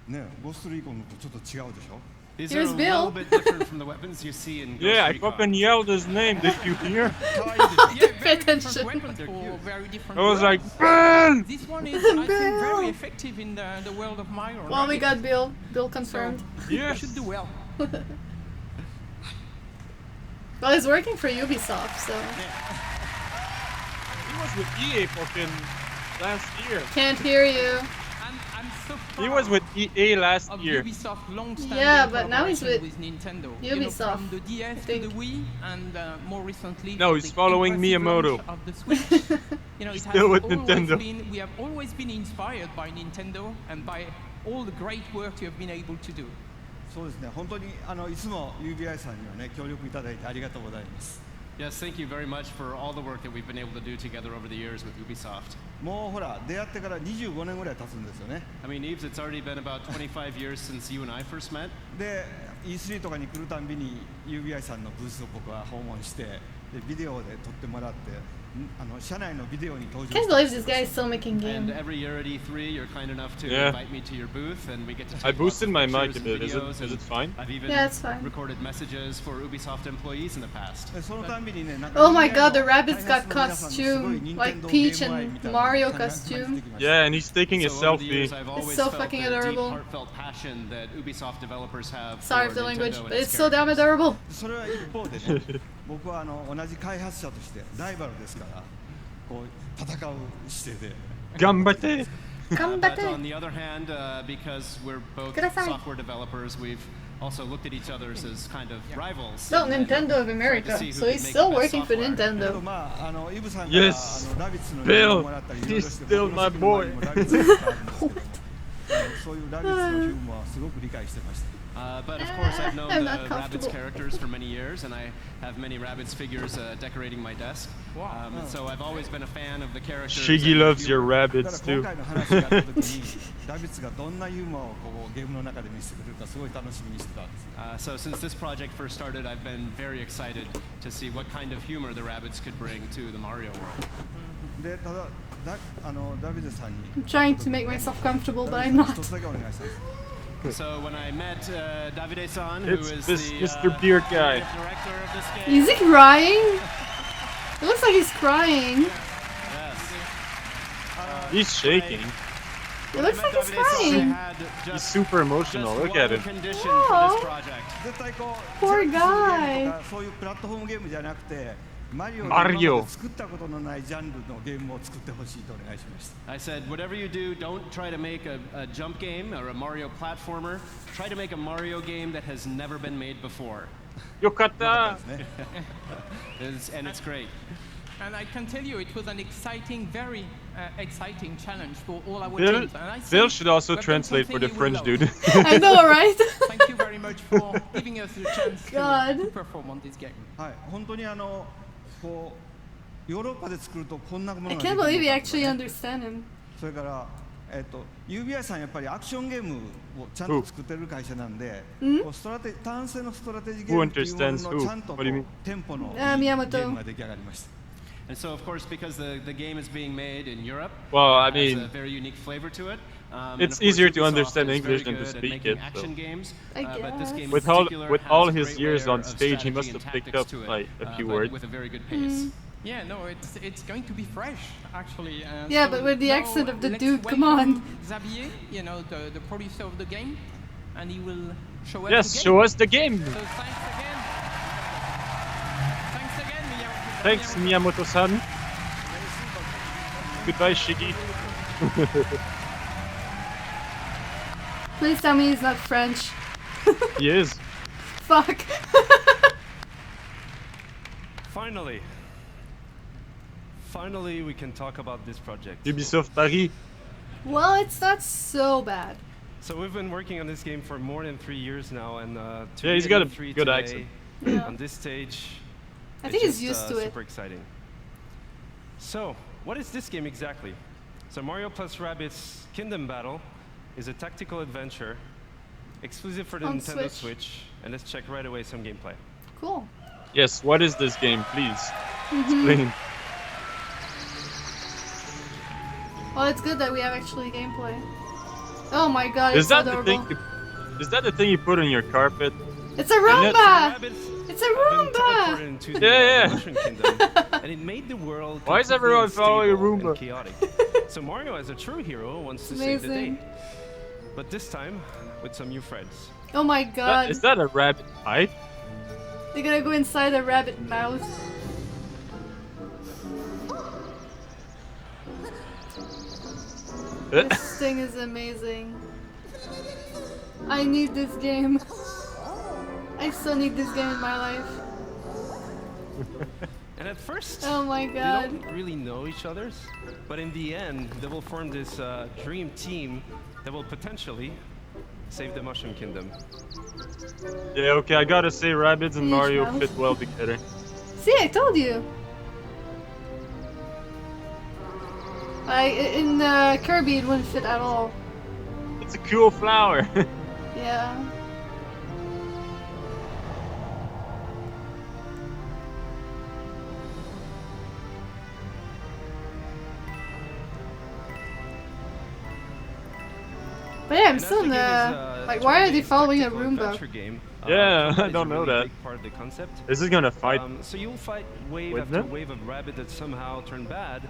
ね、ゴーストリーコンとちょっと違うでしょ? These Here's are a Bill. little bit different from the weapons you see in Ghost Yeah, I Recon. fucking yelled his name. Did you hear? Pay attention. weapons for very different I was like, worlds. Bill! This one is, I think, very effective in the world of Mario. Well, we right? got Bill. Bill confirmed. You should do well. Well, he's working for Ubisoft, so. He was with EA fucking last year. Can't hear you. I'm so He was with EA last of year. Ubisoft long-standing Yeah, but now he's collaboration with Nintendo. Ubisoft, You know, from the DS I to think. the Wii, and more recently. No, he's the following impressive Miyamoto. launch Of the Switch. You know, He's it has still with always Nintendo. Been, we have always been inspired by Nintendo and by all the great work you have been able to do. そうですね、本当にいつも UBI さんにはね、協力いただいてありがとうございます。 Yes, thank you very much for all the work that we've been able to do together over the years with Ubisoft. もうほら、出会ってから25年ぐらい経つんですよね。 I mean, Yves, it's already been about 25 years since you and I first met. で、E3 とかに来るたんびに UBI さんのブースを僕は訪問して、でビデオで撮ってもらって、社内のビデオに登場 Can't believe this guy is still making And games. every year at E3, you're kind enough to Yeah. invite me to your booth, and we get to take I boosted lots of my mic pictures a and bit. Is videos, it and fine? I've even Yeah, it's fine. recorded messages for Ubisoft employees in the past. そのたんびにね、なんか Oh my god, the rabbit's got costume. Like Peach and Mario costume. Yeah, and he's taking a So over the selfie. years, I've always so felt fucking the deep, adorable. heartfelt passion that Ubisoft developers have Sorry for for the language, Nintendo and but its it's so damn characters. adorable. それは一方でね、僕は同じ開発者としてライバルですから、こう戦う姿勢で。頑張って! But on 頑張って! the other hand, because we're both ください。 software developers, we've also looked at each other as kind of rivals. No, and Nintendo of tried to America. see who So could he's make still the best working for software. けど Nintendo. まあイブさんが Yes, ラビッツの Bill, もらったりいろいろ he's して still 僕の my 席の boy. 周りもラビッツがあるんですけどそういうラビッツのヒューモアはすごく理解してました。 But of course, I've known I'm the not Rabbids comfortable. characters for many years, and I have many Rabbids figures decorating my desk. And so I've always been a fan of the characters. Shiggy and loves the your humor. だから rabbits 今 too. 回の話があった時にラビッツがどんなユーモアをこうゲームの中で見せてくれるかすごい楽しみにしてたんです。 So since this project first started, I've been very excited to see what kind of humor the Rabbids could bring to the Mario world. でただダビデさんに I'm trying to make myself comfortable, but I'm not. 一つだけお願いしたんです。So when I met Davide-san, who It's is this the Mr. Beard guy. director of this game. Is he crying? It looks like he's crying. Yes. He's shaking. It looks like he's crying. He's super emotional. Look at him. Oh, poor guy. そういうプラットフォームゲームじゃなくて、マリオマリオ。が作ったことのないジャンルのゲームを作ってほしいとお願いしました。 I said, whatever you do, don't try to make a jump game or a Mario platformer. Try to make a Mario game that has never been made before. Yokata! And it's great. And I can tell you, it was an exciting, very exciting challenge for all our Bill, teams. And I Bill think should also we've done translate for something the you will French love. dude. I know, right? Thank you very much for giving us the chance to perform on this game. はい、本当にこうヨーロッパで作るとこんなもの I が can't で believe き you るのか actually understand him. それからUBI さんやっぱりアクションゲームをちゃんと作ってる会社なんで、こう単性のストラテジーゲームっていうもののちゃんとこうテンポのいいゲームが出来上がりました。 And so, of course, because the game is being made in Europe, Well, I it has mean, a very unique flavor to it. it's easier to understand English than to speak it. So. But this game With all his years on stage, he must have picked up like a few words. With a very good pace. Yeah, no, it's going to be fresh, actually. Yeah, so but with the now accent of the let's dude, come welcome on. Xavier, you know, the producer of the game, and he will show us Yes, the game. show us the game. So thanks again. Thanks again, Miyamoto. Thanks, Miyamoto-san. Goodbye, Shiggy. Please tell me he's not French. He is. Fuck. Finally, we can talk about this project. Ubisoft Paris. Well, it's not so bad. So we've been working on this game for more than 3 years now, and Yeah, he's got a good accent. Yeah. On this stage, I think he's used to it. Super exciting. So, what is this game exactly? So Mario plus Rabbids Kingdom Battle is a tactical adventure exclusive for the On Nintendo Switch. Switch, and let's check right away some gameplay. Cool. Yes, what is this game, please? Mhm. Explain. Well, it's good that we have actually gameplay. Oh my god, Is it's so that the adorable. thing? Is that the thing you put on your carpet? It's a Roomba! It's a Roomba! Into Yeah, the yeah. Mushroom Kingdom, and it made the world Why is completely everyone following unstable Roomba? and chaotic. So Mario, as a true hero, wants to save the day, Amazing. but this time with some new friends. Oh my god. Is that a rabbit pipe? They're gonna go inside a rabbit mouth. This thing is amazing. I need this game. I still need this game in my life. And at first, Oh my god. they don't really know each other, but in the end, they will form this dream team that will potentially save the Mushroom Kingdom. Yeah, okay, I gotta say Rabbids and Huge Mario mouth. fit well together. See, I told you. In Kirby, it wouldn't fit at all. It's a cool flower. Yeah. But yeah, I'm still in the... Like, why are they following a Roomba? Game. Yeah, that I is don't a know really that. big part of the concept. Is this gonna fight? So you'll fight wave with after them? wave of rabbit that somehow turn bad,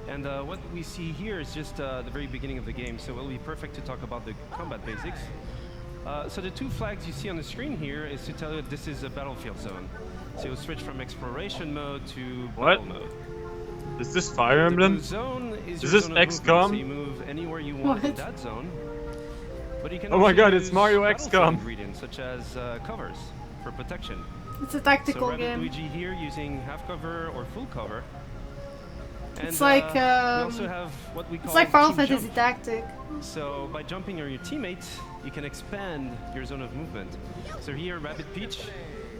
and what we see here is just the very beginning of the game. So it'll be perfect to talk about the combat basics. So the two flags you see on the screen here is to tell you that this is a battlefield zone. So you'll switch from exploration mode to What? battle mode. Is this Fire The blue Emblem? zone is Is your this zone of movement, XCOM? so you move anywhere you want in What? that zone. But you can Oh my also god, it's use Mario battlefield XCOM. ingredients such as covers for protection. It's a tactical so Rabbit game. Luigi here using half cover or full cover. And, It's like, we also have what we call It's like Final team Fantasy jump. Tactic. So by jumping on your teammates, you can expand your zone of movement. So here, Rabbit Peach,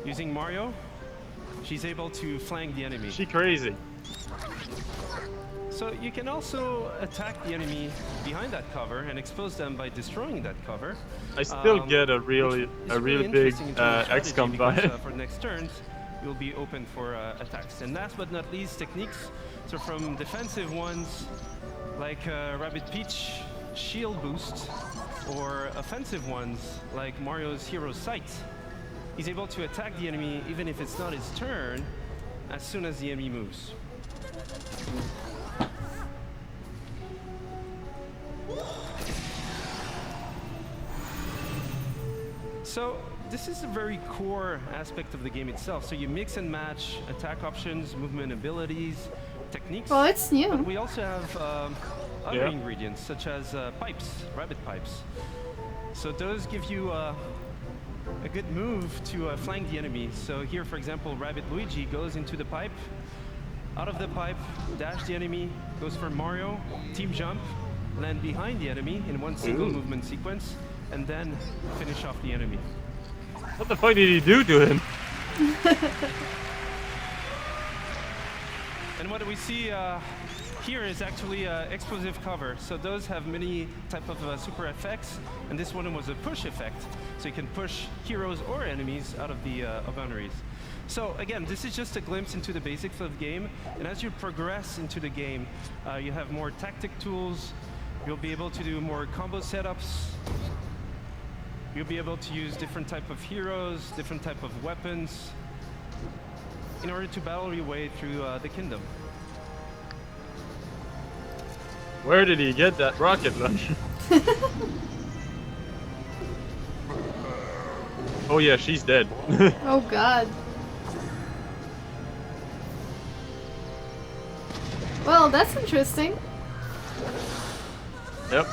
using Mario, she's able to flank the enemy. She crazy. So you can also attack the enemy behind that cover and expose them by destroying that cover. I still get a really big interesting in terms of strategy XCOM because, vibe. for next turns, you'll be open for attacks. And last but not least, techniques. So from defensive ones, like Rabbit Peach shield boost, or offensive ones, like Mario's Hero Sight. He's able to attack the enemy even if it's not his turn, as soon as the enemy moves. So this is a very core aspect of the game itself. So you mix and match attack options, movement abilities, techniques. Well, it's new. But we also have other ingredients, such as pipes, rabbit pipes. So those give you a good move to flank the enemy. So here, for example, Rabbit Luigi goes into the pipe, out of the pipe, dash the enemy, goes for Mario, team jump, land behind the enemy in one single movement sequence, and then finish off the enemy. What the fuck did he do to him? And what we see here is actually explosive cover. So those have many type of super effects, and this one was a push effect. So you can push heroes or enemies out of the boundaries. So again, this is just a glimpse into the basics of the game, and as you progress into the game, you have more tactic tools, you'll be able to do more combo setups, you'll be able to use different type of heroes, different type of weapons, in order to battle your way through the kingdom. Where did he get that rocket launcher? Oh yeah, she's dead. Oh god. Well, that's interesting. Yep.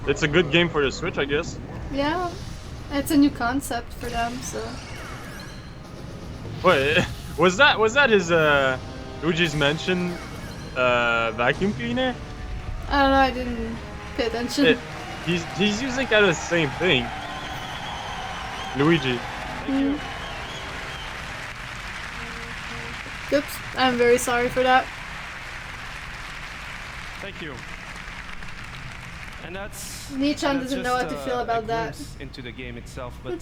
It's a good game for the Switch, I guess. Yeah. It's a new concept for them, so. Wait, was that his Luigi's Mansion vacuum cleaner? I don't know, I didn't pay attention. He's using kind of the same thing. Luigi. Thank you. Oops, I'm very sorry for that. Thank you. And that's Nichan doesn't know how to feel about that. Into the game itself, but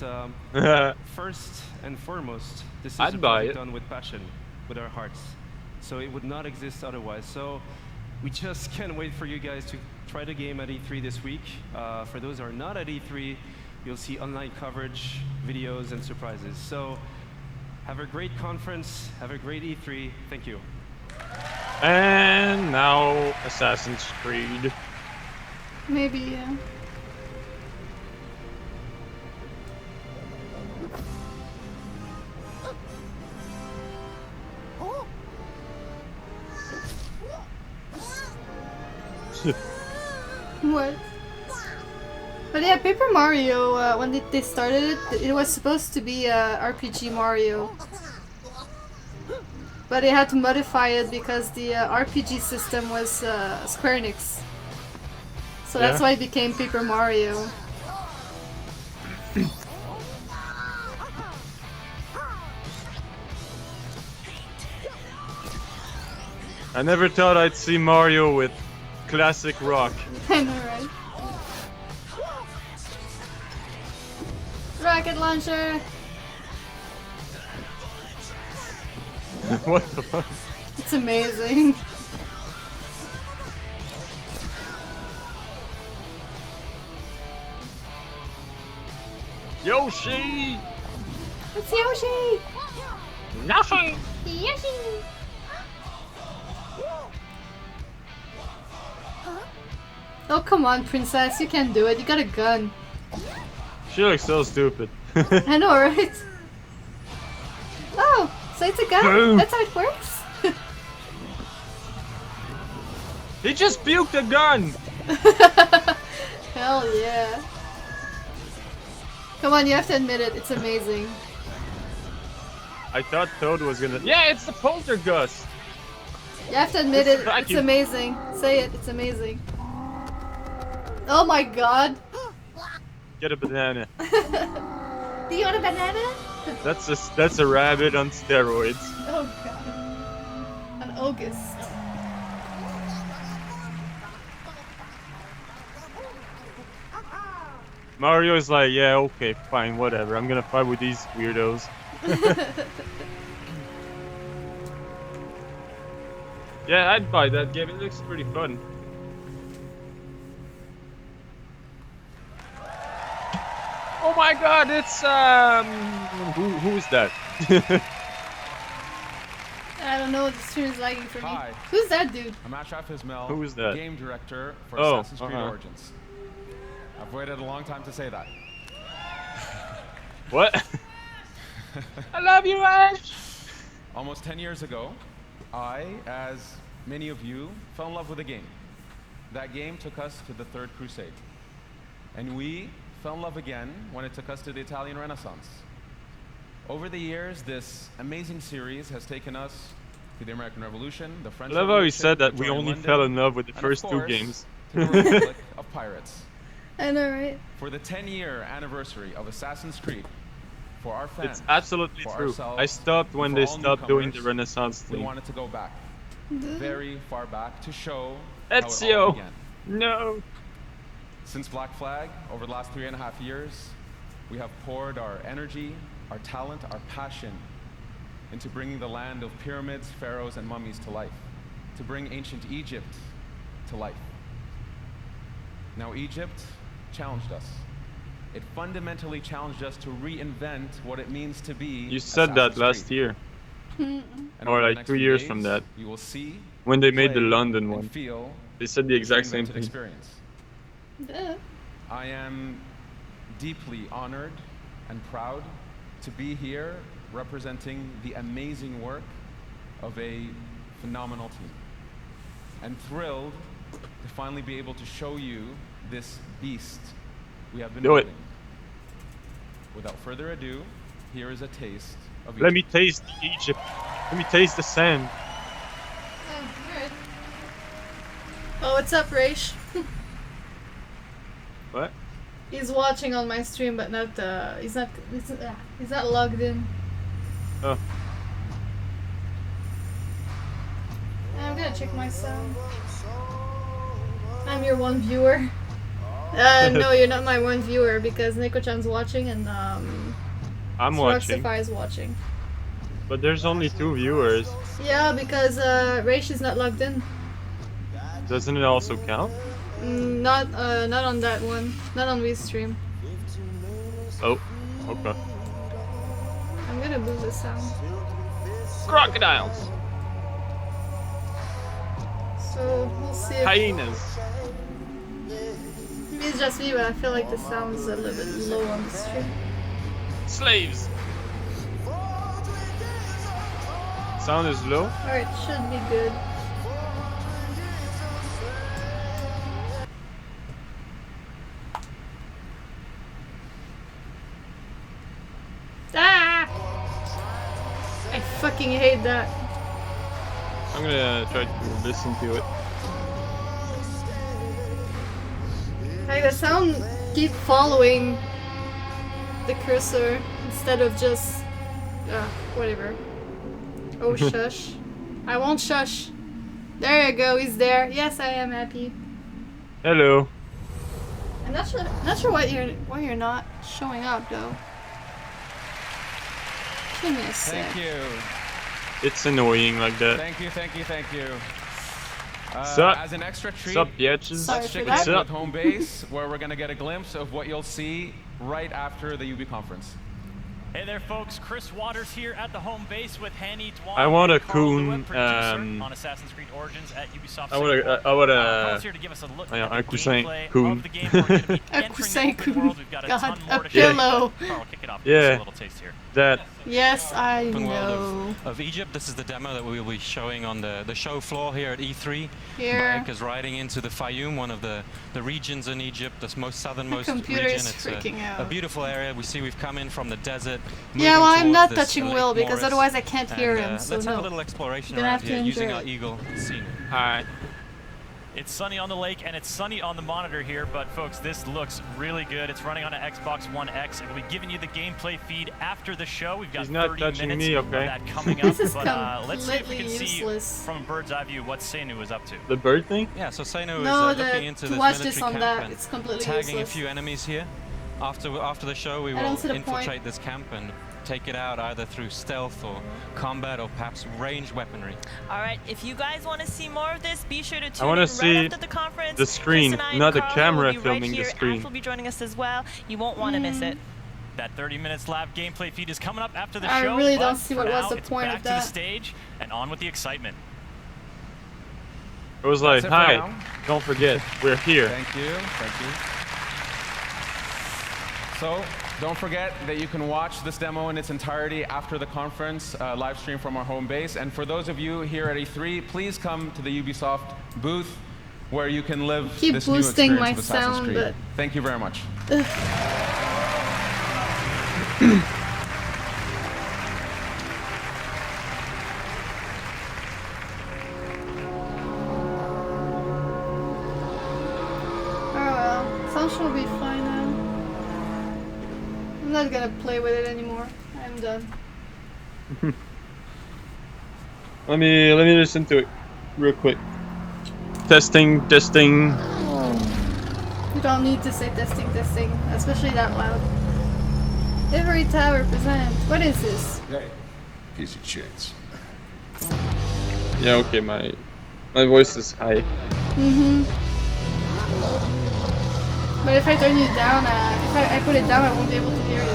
first and foremost, this is a project done with passion, with our hearts. So it would not exist otherwise. So we just can't wait for you guys to try the game at E3 this week. For those who are not at E3, you'll see online coverage, videos, and surprises. So have a great conference, have a great E3. Thank you. And now Assassin's Creed. Maybe, yeah. What? But yeah, Paper Mario, when they started it, it was supposed to be RPG Mario. But they had to modify it because the RPG system was Square Enix. So that's why it became Paper Mario. I never thought I'd see Mario with classic rock. I know, right? Rocket launcher! What the fuck? It's amazing. Yoshi! It's Yoshi! Yoshi! Yoshi! Oh, come on, princess. You can do it. You got a gun. She looks so stupid. I know, right? Oh, so it's a gun? Boom. That's how it works? He just puked a gun! Hell yeah. Come on, you have to admit it. It's amazing. I thought Toad was gonna... Yeah, it's the poltergust! You have to admit it. It's amazing. Say it. It's amazing. Oh my god. Get a banana. Do you want a banana? That's a rabbit on steroids. Oh god. An August. Mario is like, yeah, okay, fine, whatever. I'm gonna fight with these weirdos. Yeah, I'd buy that game. It looks pretty fun. Oh my God! It's who's that? I don't know. The stream is lagging for me. Hi. Who's that dude? I'm Ashraf Ismail, Who is that? game director for Oh, Assassin's Creed Origins. I've waited a long time to say that. What? I love you, Ash! Almost 10 years ago, I, as many of you, fell in love with a game. That game took us to the Third Crusade. And we fell in love again when it took us to the Italian Renaissance. Over the years, this amazing series has taken us to the American Revolution, the French I love how he said that we only fell in love with the first two games. To the Republic of Pirates. I know, right? For the 10-year anniversary of Assassin's Creed, for our fans, It's absolutely for true. ourselves, I stopped when for they all stopped doing the newcomers, Renaissance we thing. wanted to go back, very far back, to show how it all Ezio! began. No! Since Black Flag, over the last 3.5 years, we have poured our energy, our talent, our passion into bringing the land of pyramids, pharaohs, and mummies to life, to bring ancient Egypt to life. Now, Egypt challenged us. It fundamentally challenged us to reinvent what it means to be You said that last year. And Or over the like next 2 few years days, from that. you will see, When they made the play, London and one. feel They said the exact this same reinvented thing. experience. Duh. I am deeply honored and proud to be here representing the amazing work of a phenomenal team. And thrilled to finally be able to show you this beast we have been Do it. building. Without further ado, here is a taste of Let Egypt. me taste Egypt. Let me taste the sand. Oh, alright. Oh, what's up, Raish? What? He's watching on my stream, but not. He's not logged in. Oh. I'm gonna check my sound. I'm your one viewer. No, you're not my one viewer because Nico-chan's watching and I'm watching. Roxify is watching. But there's only 2 viewers. Yeah, because Raish is not logged in. Doesn't it also count? Not on that one. Not on Restream. Oh, okay. I'm gonna move the sound. Crocodiles! So we'll see. Hyenas! Maybe it's just me, but I feel like the sound is a little bit low on the stream. Slaves! Sound is low? Alright, should be good. Ah! I fucking hate that. I'm gonna try to listen to it. Like the sound keep following the cursor instead of just whatever. Oh shush. I won't shush. There you go, he's there. Yes, I am happy. Hello. I'm not sure why you're not showing up though. Give me a sec. Thank you. It's annoying like that. Thank you, thank you, thank you. Sup? As an extra treat, Sup, bitches? let's check What's in up? with home base, where we're gonna get a glimpse of what you'll see right after the UB conference. Hey there, folks. Chris Waters here at the home base with Hanny Dwan. I want a and Carl coon, Lewin, producer on Assassin's Creed Origins at Ubisoft. I want Carl's here to give us a look at the coussin gameplay coon. of the game. We're going to be A entering coussin the open coon. world. We've got a God, ton a more to show you. pillow. Carl, kick it off. Give us Yeah. a little taste here. That. Yes, I Open world know. of Egypt. This is the demo that we will be showing on the show floor here at E3. Here. Bike is riding into the Fayum, one of the regions in Egypt, the most southernmost computer region. is It's freaking a out. beautiful area. We see we've come in from the desert. Yeah, well, I'm moving not towards this touching Lake Will because Morris. otherwise I can't hear And, him. So let's no. have a little exploration Gonna around have to here using enjoy our it. Eagle scenery. Alright. It's sunny on the lake and it's sunny on the monitor here, but folks, this looks really good. It's running on an Xbox One X. It will be giving you the gameplay feed after the show. We've got He's not 30 touching minutes me, of okay? that coming up. This is But let's see if we can completely see useless. from a bird's eye view what Seinu is up to. The bird thing? Yeah, so Seinu No, is looking into to this watch military this on camp that, and it's completely tagging useless. a few enemies here. After the show, we I will don't see the point. infiltrate this camp and take it out either through stealth or combat or perhaps ranged weaponry. All right, if you guys want to see more of this, be sure to I tune want wanna in see right after the conference. the screen, Chris and I and not the Carlo camera will be filming right the here. screen. Ash will be joining us as well. You won't want to miss it. That 30 minutes live gameplay feed is coming up after the show. I really don't but see for what was now, the it's point back of to the that. stage and on with the excitement. It was like, That's it for hi, now. don't forget, we're here. Thank you. So, don't forget that you can watch this demo in its entirety after the conference, live stream from our home base. And for those of you here at E3, please come to the Ubisoft booth where you can live this new boosting experience my of Assassin's sound, Creed. but... Thank you very much. Will be fine now. I'm not gonna play with it anymore. I'm done. let me listen to it real quick. Testing. You don't need to say testing, especially that loud. Every tower present. What is this? Hey, piece of shits. Yeah, okay, my voice is high. But if I turn you down, if I put it down, I won't be able to hear you.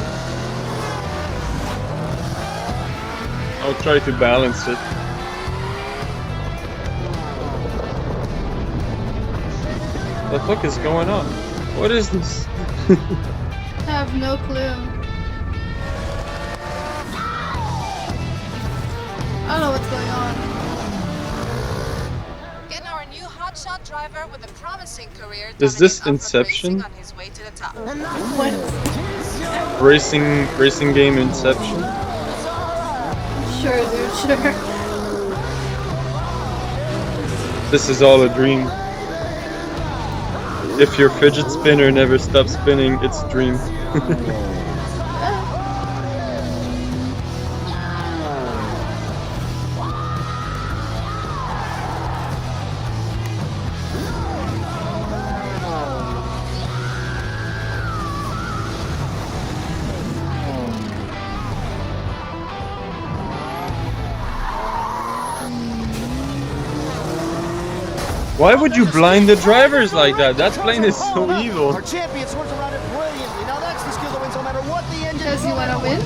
I'll try to balance it. What the fuck is going on? What is this? I have no clue. I don't know what's going on. Get our new hotshot driver with a promising career. Is this Inception? On his way to the top. What? Racing game Inception? Sure, dude, sure. This is all a dream. If your fidget spinner never stops spinning, it's a dream. Why would you blind the drivers like that? That plane is so evil. Our champion swerves around it brilliantly. Now that's the skill that wins no matter what the engine. Does he want to win?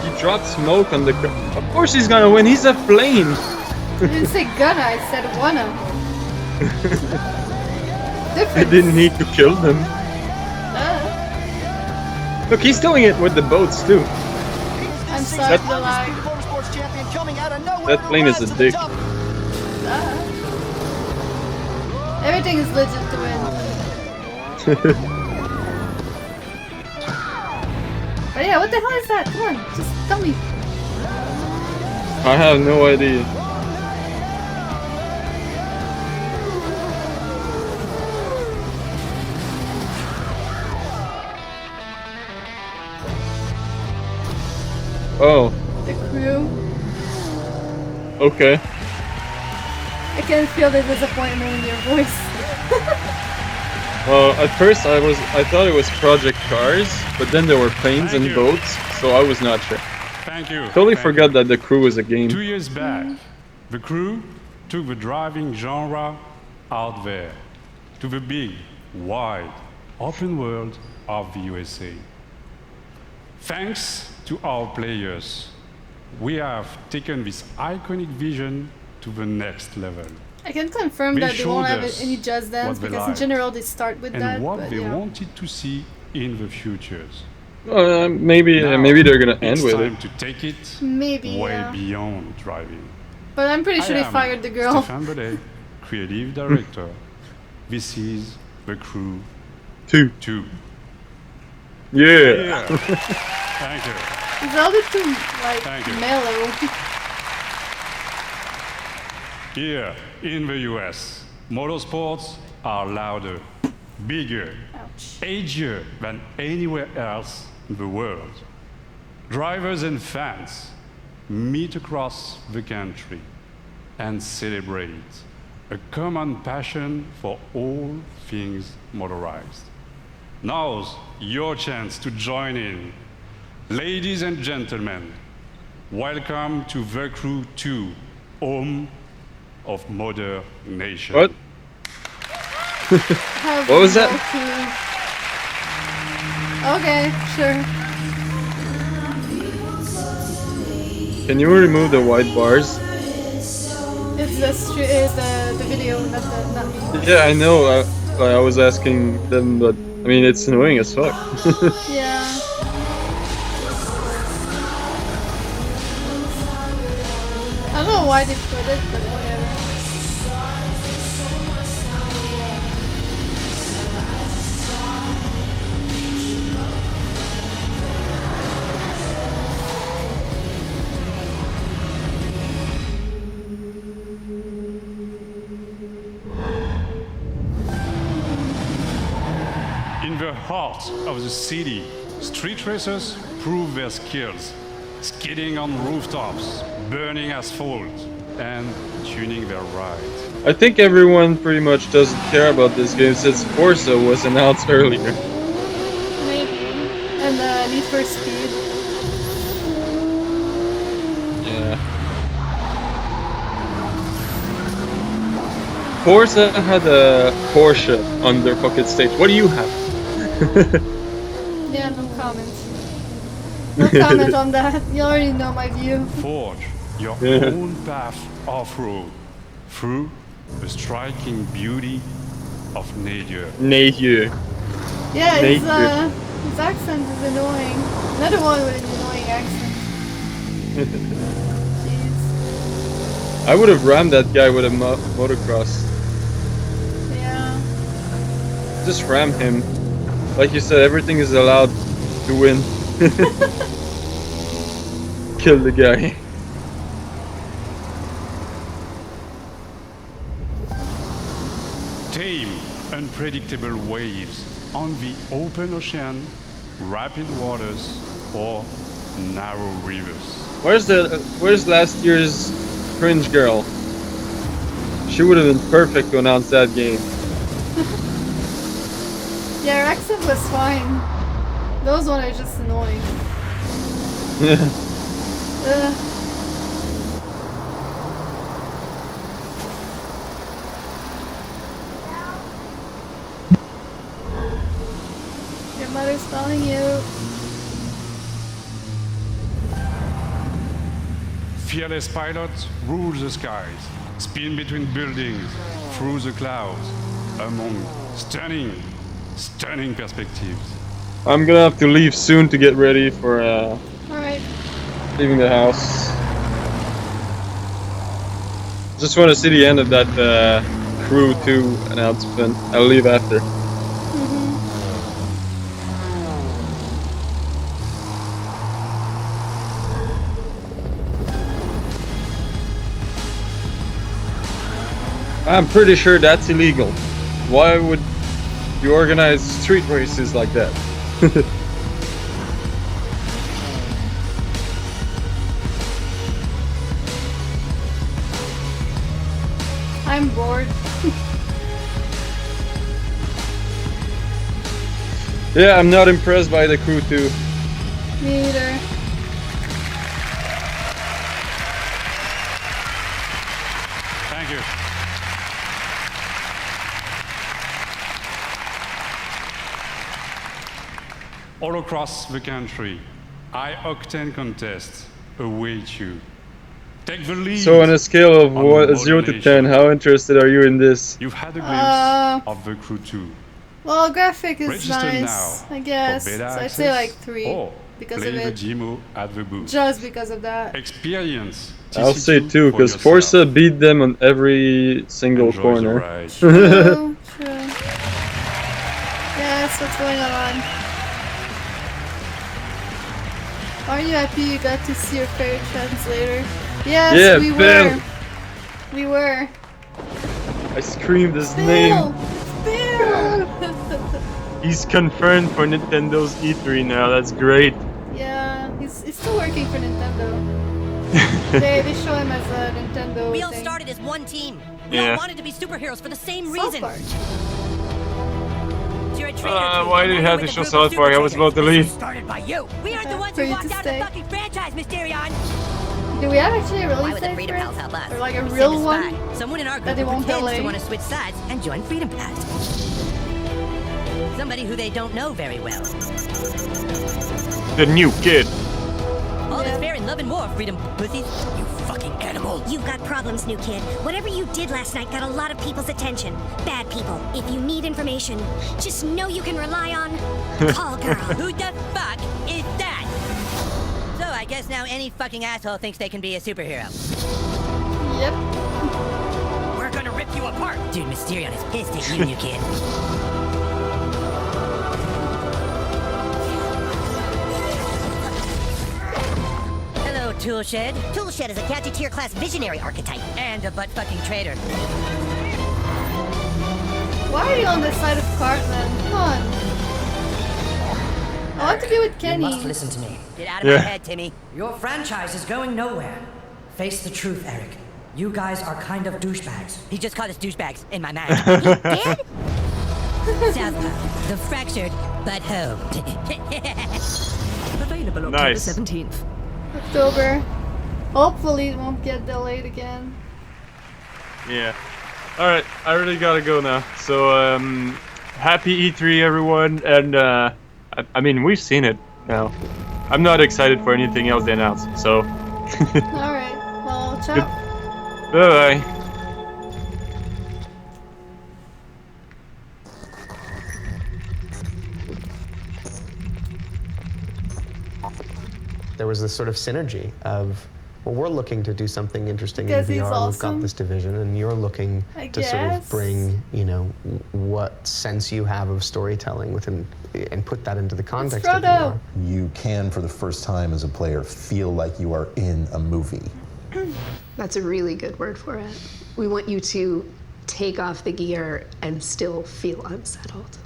He dropped smoke on the car. Of course he's gonna win. He's a plane. I didn't say gonna. I said wanna. I didn't need to kill them. Look, he's doing it with the boats too. I'm sorry for the lag. That plane is a dick. Everything is legit to win. But yeah, what the hell is that? Come on, just tell me. I have no idea. Oh. The crew. Okay. I can feel the disappointment in your voice. Well, at first I thought it was Project Cars, but then there were planes and boats, so I was not sure. Thank you. Totally forgot that the crew was a game. 2 years back, the crew took the driving genre out there to the big, wide, open world of the USA. Thanks to our players, we have taken this iconic vision to the next level. I can confirm that they won't have any Just Dance because in general they start with and that. what but they yeah. wanted to see in the futures. Maybe they're gonna end with it. It's time to take it Maybe, way yeah. beyond driving. But I'm pretty sure they fired the girl. Stefan Baudet, creative director. This is The Crew 2. Yeah. Thank you. It's a little bit too like Thank you. mellow. Here in the US, motorsports are louder, bigger, edgier than anywhere else in the world. Drivers and fans meet across the country and celebrate a common passion for all things motorized. Now's your chance to join in. Ladies and gentlemen, welcome to The Crew 2, home of Modern Nation. What? What was that? Okay, sure. Can you remove the white bars? It's the video, not me. Yeah, I know. I was asking them, but I mean, it's annoying as fuck. Yeah. I don't know why they put it, but whatever. In the heart of the city, street racers prove their skills, skidding on rooftops, burning asphalt, and tuning their rides. I think everyone pretty much doesn't care about this game since Forza was announced earlier. Maybe. And Need for Speed. Yeah. Forza had a Porsche on their pocket stage. What do you have? Yeah, no comment. No comment on that. You already know my view. Forge your own path off-road through the striking beauty of nature. Nature. Yeah, his accent is annoying. Another one with an annoying accent. Jeez. I would have rammed that guy with a motocross. Yeah. Just ram him. Like you said, everything is allowed to win. Kill the guy. Tame, unpredictable waves on the open ocean, rapid waters, or narrow rivers. Where's last year's Cringe Girl? She would have been perfect to announce that game. Yeah, her accent was fine. Those ones are just annoying. Your mother's calling you. Fearless pilots rule the skies, spin between buildings, through the clouds, among stunning perspectives. I'm gonna have to leave soon to get ready for Alright. leaving the house. Just want to see the end of that Crew 2 announcement. I'll leave after. I'm pretty sure that's illegal. Why would you organize street races like that? I'm bored. Yeah, I'm not impressed by the Crew 2. Me either. Thank you. All across the country, high-octane contests await you. Take the lead. So on a scale of 0 to 10, how interested are you in this? You've had a glimpse of the Crew 2. Well, graphic is Register nice, now I guess. for So beta I'd say like access 3 or because play of the it. demo at the booth. Just because of that. Experience. I'll say TC2 2, because for Forza beat them on every single Enjoy the corner. ride. True, true. Yes, what's going on? Are you happy you got to see your favorite translator? Yes, Yeah, we Bill. were. We were. I screamed his Bill! name. Bill! He's confirmed for Nintendo's E3 now, that's great. Yeah, he's still working for Nintendo. they show him as a Nintendo We all thing. started as one team. We Yeah. all wanted to be superheroes for the same South reason. Park. You're a traitor team, Why and did you we're have to with a show group South of Park? I was super about to traitors. leave. This was started by you. We aren't the ones For who you walked to out stay. of the fucking franchise, Mysterion. Do we have actually a Why release would the date Freedom for Pals it? help us? Or like a We real sent a one? spy, someone in our that group they who won't pretends delay? to want to switch sides and join Freedom Pass. Somebody who they don't know very well. The new kid. All this fair in love and war, freedom pussies. You fucking animal. You've got problems, new kid. Whatever you did last night got a lot of people's attention. Bad people. If you need information, just know you can rely on Call Girl. Who the fuck is that? So I guess now any fucking asshole thinks they can be a superhero. Yep. We're gonna rip you apart. Dude, Mysterion is pissed at you, new kid. Hello, Toolshed. Toolshed is a gadgeteer class visionary archetype. And a butt-fucking traitor. Why are you on the side of Cartman? Come on. I want to be with Kenny. You must listen to me. Get out of my head, Timmy. Your franchise is going nowhere. Face the truth, Eric. You guys are kind of douchebags. He just called us douchebags in my mind. He did? Southpaw, the fractured but home. Available October 17th. October. Hopefully it won't get delayed again. Yeah. Alright, I really gotta go now. So, happy E3 everyone, and I mean, we've seen it now. I'm not excited for anything else they announced, so... Alright, well, ciao. Bye-bye. There was this sort of synergy of, well, we're looking to do something interesting Because in he's VR. We've awesome. got this division, and you're looking I to sort of guess. bring, you know, what sense you have of storytelling within, and put that into the context of Frodo. VR. You can, for the first time as a player, feel like you are in a movie. That's a really good word for it. We want you to take off the gear and still feel unsettled.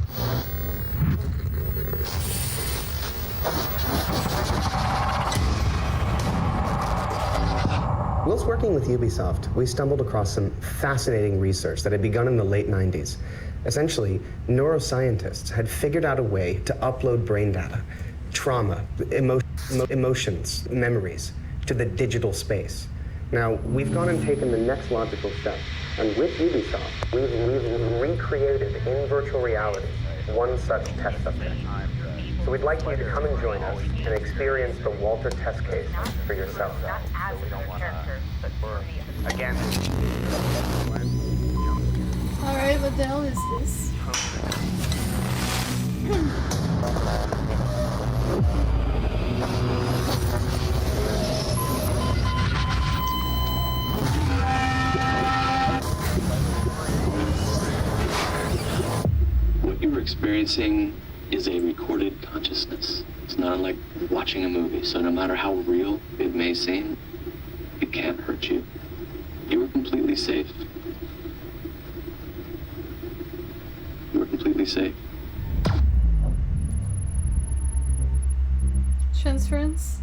Whilst working with Ubisoft, we stumbled across some fascinating research that had begun in the late 90s. Essentially, neuroscientists had figured out a way to upload brain data, trauma, emotions, memories, to the digital space. Now, we've gone and taken the next logical step, and with Ubisoft, we've recreated in virtual reality one such test subject. So we'd like you to come and join us and experience the Walter test case for yourself. So we don't want to, but we're, again... Alright, what the hell is this? What you're experiencing is a recorded consciousness. It's not unlike watching a movie, so no matter how real it may seem, it can't hurt you. You are completely safe. You are completely safe. Transference?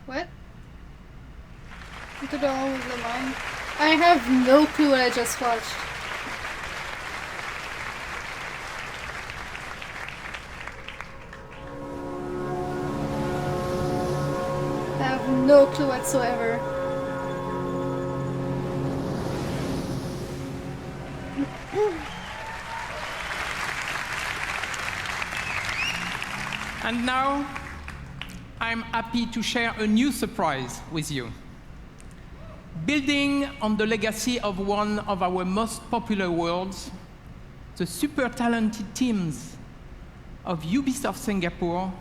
What? Into the hole with the line? I have no clue what I just watched. I have no clue whatsoever. And now, I'm happy to share a new surprise with you. Building on the legacy of one of our most popular worlds, the super talented teams of Ubisoft Singapore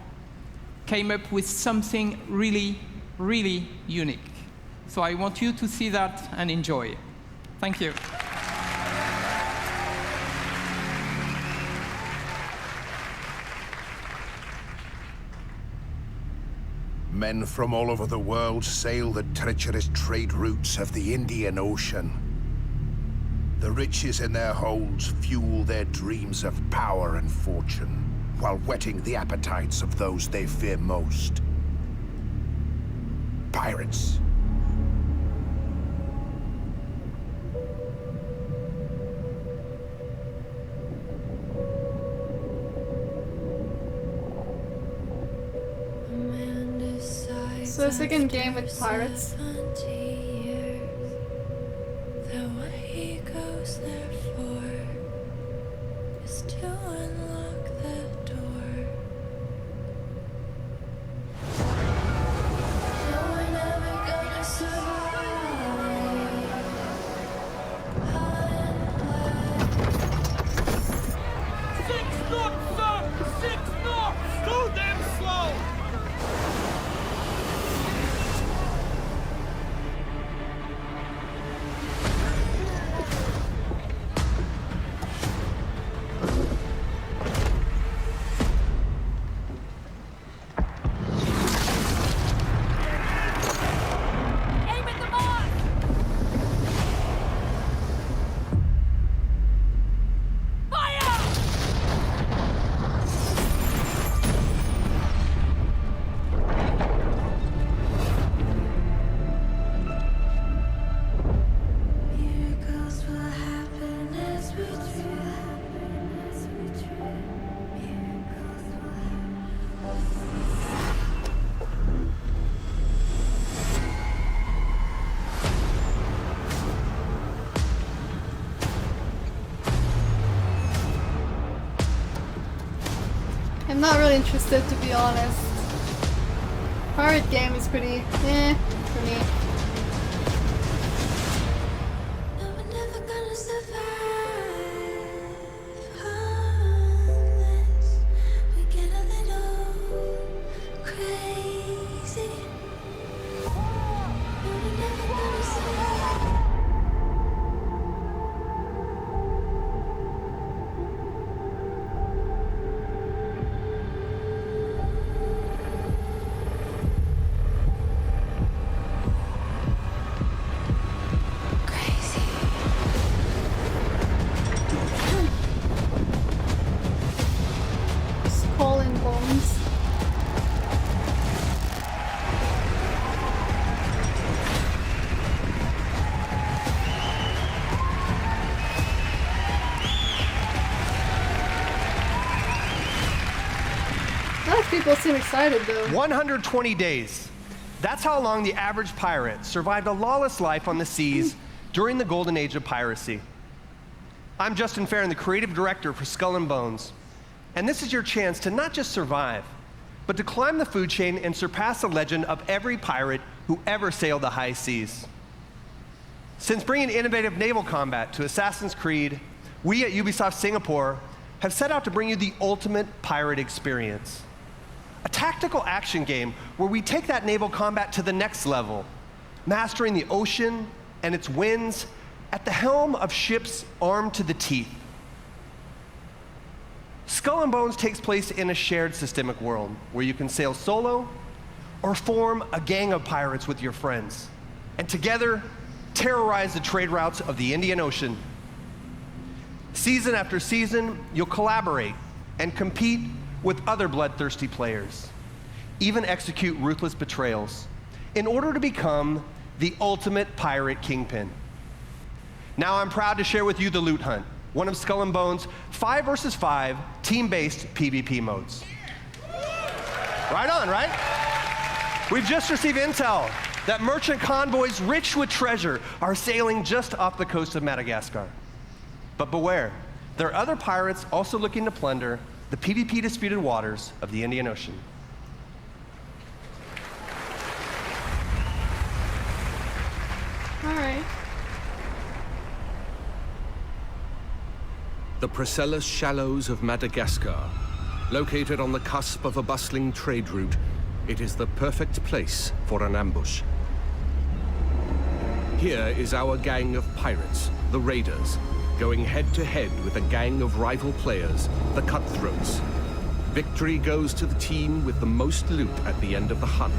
came up with something really, really unique. So I want you to see that and enjoy. Thank you. Men from all over the world sail the treacherous trade routes of the Indian Ocean. The riches in their holds fuel their dreams of power and fortune, while whetting the appetites of those they fear most. Pirates. So a second game with pirates. The way he goes there for is to unlock the I'm not really interested, to be honest. Pirate game is pretty for me. People seem excited though. 120 days. That's how long the average pirate survived a lawless life on the seas during the golden age of piracy. I'm Justin Farron, the creative director for Skull and Bones. And this is your chance to not just survive, but to climb the food chain and surpass the legend of every pirate who ever sailed the high seas. Since bringing innovative naval combat to Assassin's Creed, we at Ubisoft Singapore have set out to bring you the ultimate pirate experience. A tactical action game where we take that naval combat to the next level, mastering the ocean and its winds at the helm of ships armed to the teeth. Skull and Bones takes place in a shared systemic world where you can sail solo or form a gang of pirates with your friends, and together terrorize the trade routes of the Indian Ocean. Season after season, you'll collaborate and compete with other bloodthirsty players, even execute ruthless betrayals, in order to become the ultimate pirate kingpin. Now I'm proud to share with you the Loot Hunt, one of Skull and Bones' 5 versus 5 team-based PvP modes. Right on, right? We've just received intel that merchant convoys rich with treasure are sailing just off the coast of Madagascar. But beware, there are other pirates also looking to plunder the PvP disputed waters of the Indian Ocean. All right. The Priscilla Shallows of Madagascar. Located on the cusp of a bustling trade route, it is the perfect place for an ambush. Here is our gang of pirates, the Raiders, going head-to-head with a gang of rival players, the Cutthroats. Victory goes to the team with the most loot at the end of the hunt.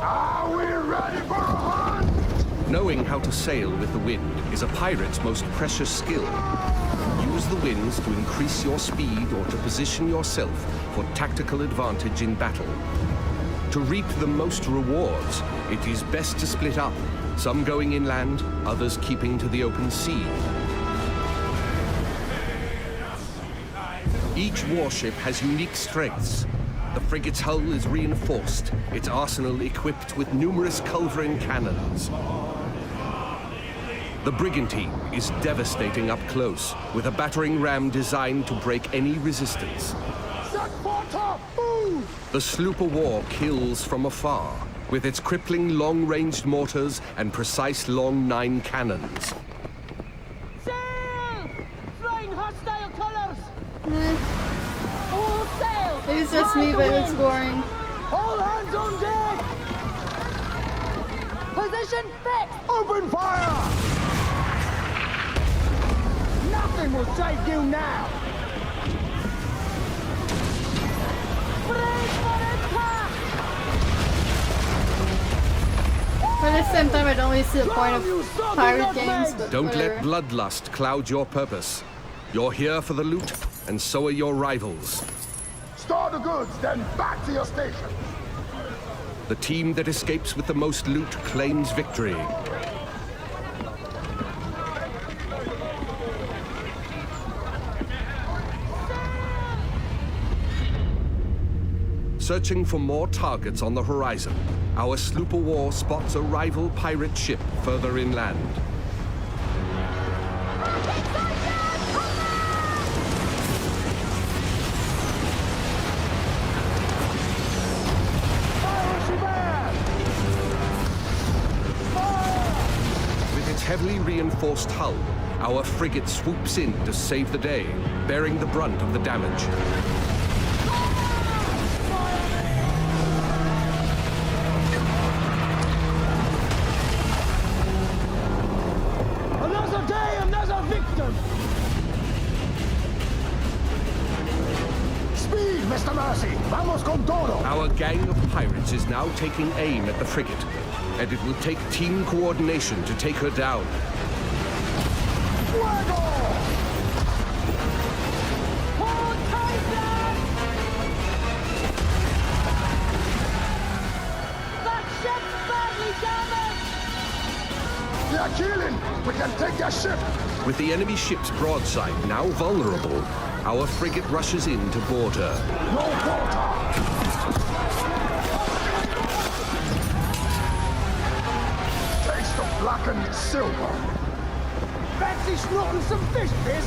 Are we ready for a hunt? Knowing how to sail with the wind is a pirate's most precious skill. Use the winds to increase your speed or to position yourself for tactical advantage in battle. To reap the most rewards, it is best to split up, some going inland, others keeping to the open sea. Each warship has unique strengths. The frigate's hull is reinforced, its arsenal equipped with numerous culverin cannons. The brigantine is devastating up close, with a battering ram designed to break any resistance. The sloop of war kills from afar, with its crippling long-ranged mortars and precise long 9 cannons. Sail! Flying hostile colors! All sail! It's just me, but it's boring. All hands on deck! Position fixed! Open fire! Nothing will save you now! But at the same time, I don't really see the point of pirate games. But Don't whatever. let bloodlust cloud your purpose. You're here for the loot, and so are your rivals. Store the goods, then back to your station. The team that escapes with the most loot claims victory. Searching for more targets on the horizon, our sloop of war spots a rival pirate ship further inland. reinforced hull, our frigate swoops in to save the day, bearing the brunt of the damage. Another day, another victim! Speed, Mr. Mercy! Vamos con todo! Our gang of pirates is now taking aim at the frigate, and it will take team coordination to take her down. They are killing! We can take their ship! With the enemy ship's broadside now vulnerable, our frigate rushes in to board her. No quarter! Taste of blackened silver! Fancy snorting some fish, miss!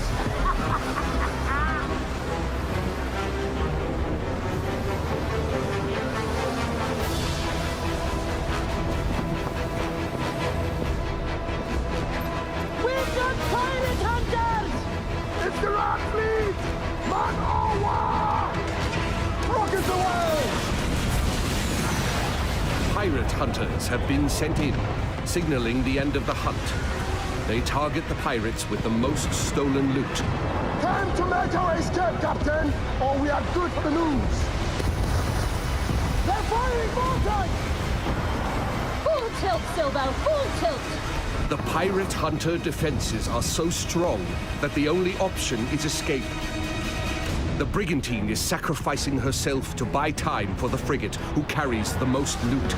We've got pirate hunters! It's the Rat Fleet! Man over! Rockets away! Pirate hunters have been sent in, signaling the end of the hunt. They target the pirates with the most stolen loot. Time to make our escape, Captain, or we are good for the news! They're firing mortars! Full tilt, Silvo! Full tilt! The pirate hunter defenses are so strong that the only option is escape. The brigantine is sacrificing herself to buy time for the frigate, who carries the most loot.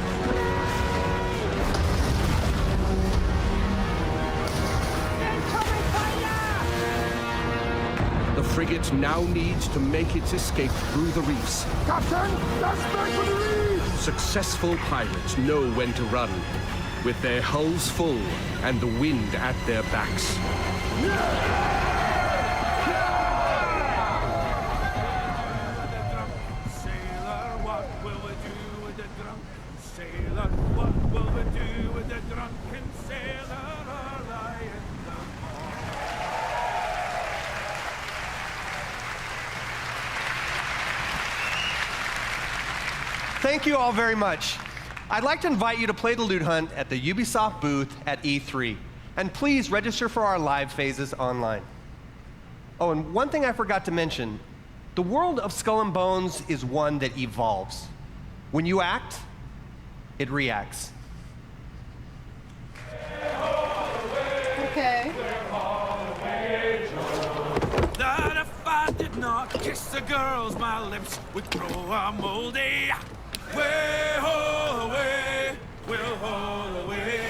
The frigate now needs to make its escape through the reefs. Captain, let's make for the reefs! Successful pirates know when to run, with their hulls full and the wind at their backs. Thank you all very much. I'd like to invite you to play the loot hunt at the Ubisoft booth at E3. And please register for our live phases online. Oh, and one thing I forgot to mention. The world of Skull and Bones is one that evolves. When you act, it reacts. Okay. That if I did not kiss the girls, my lips would grow a moldy. Way ho away, we'll haul away.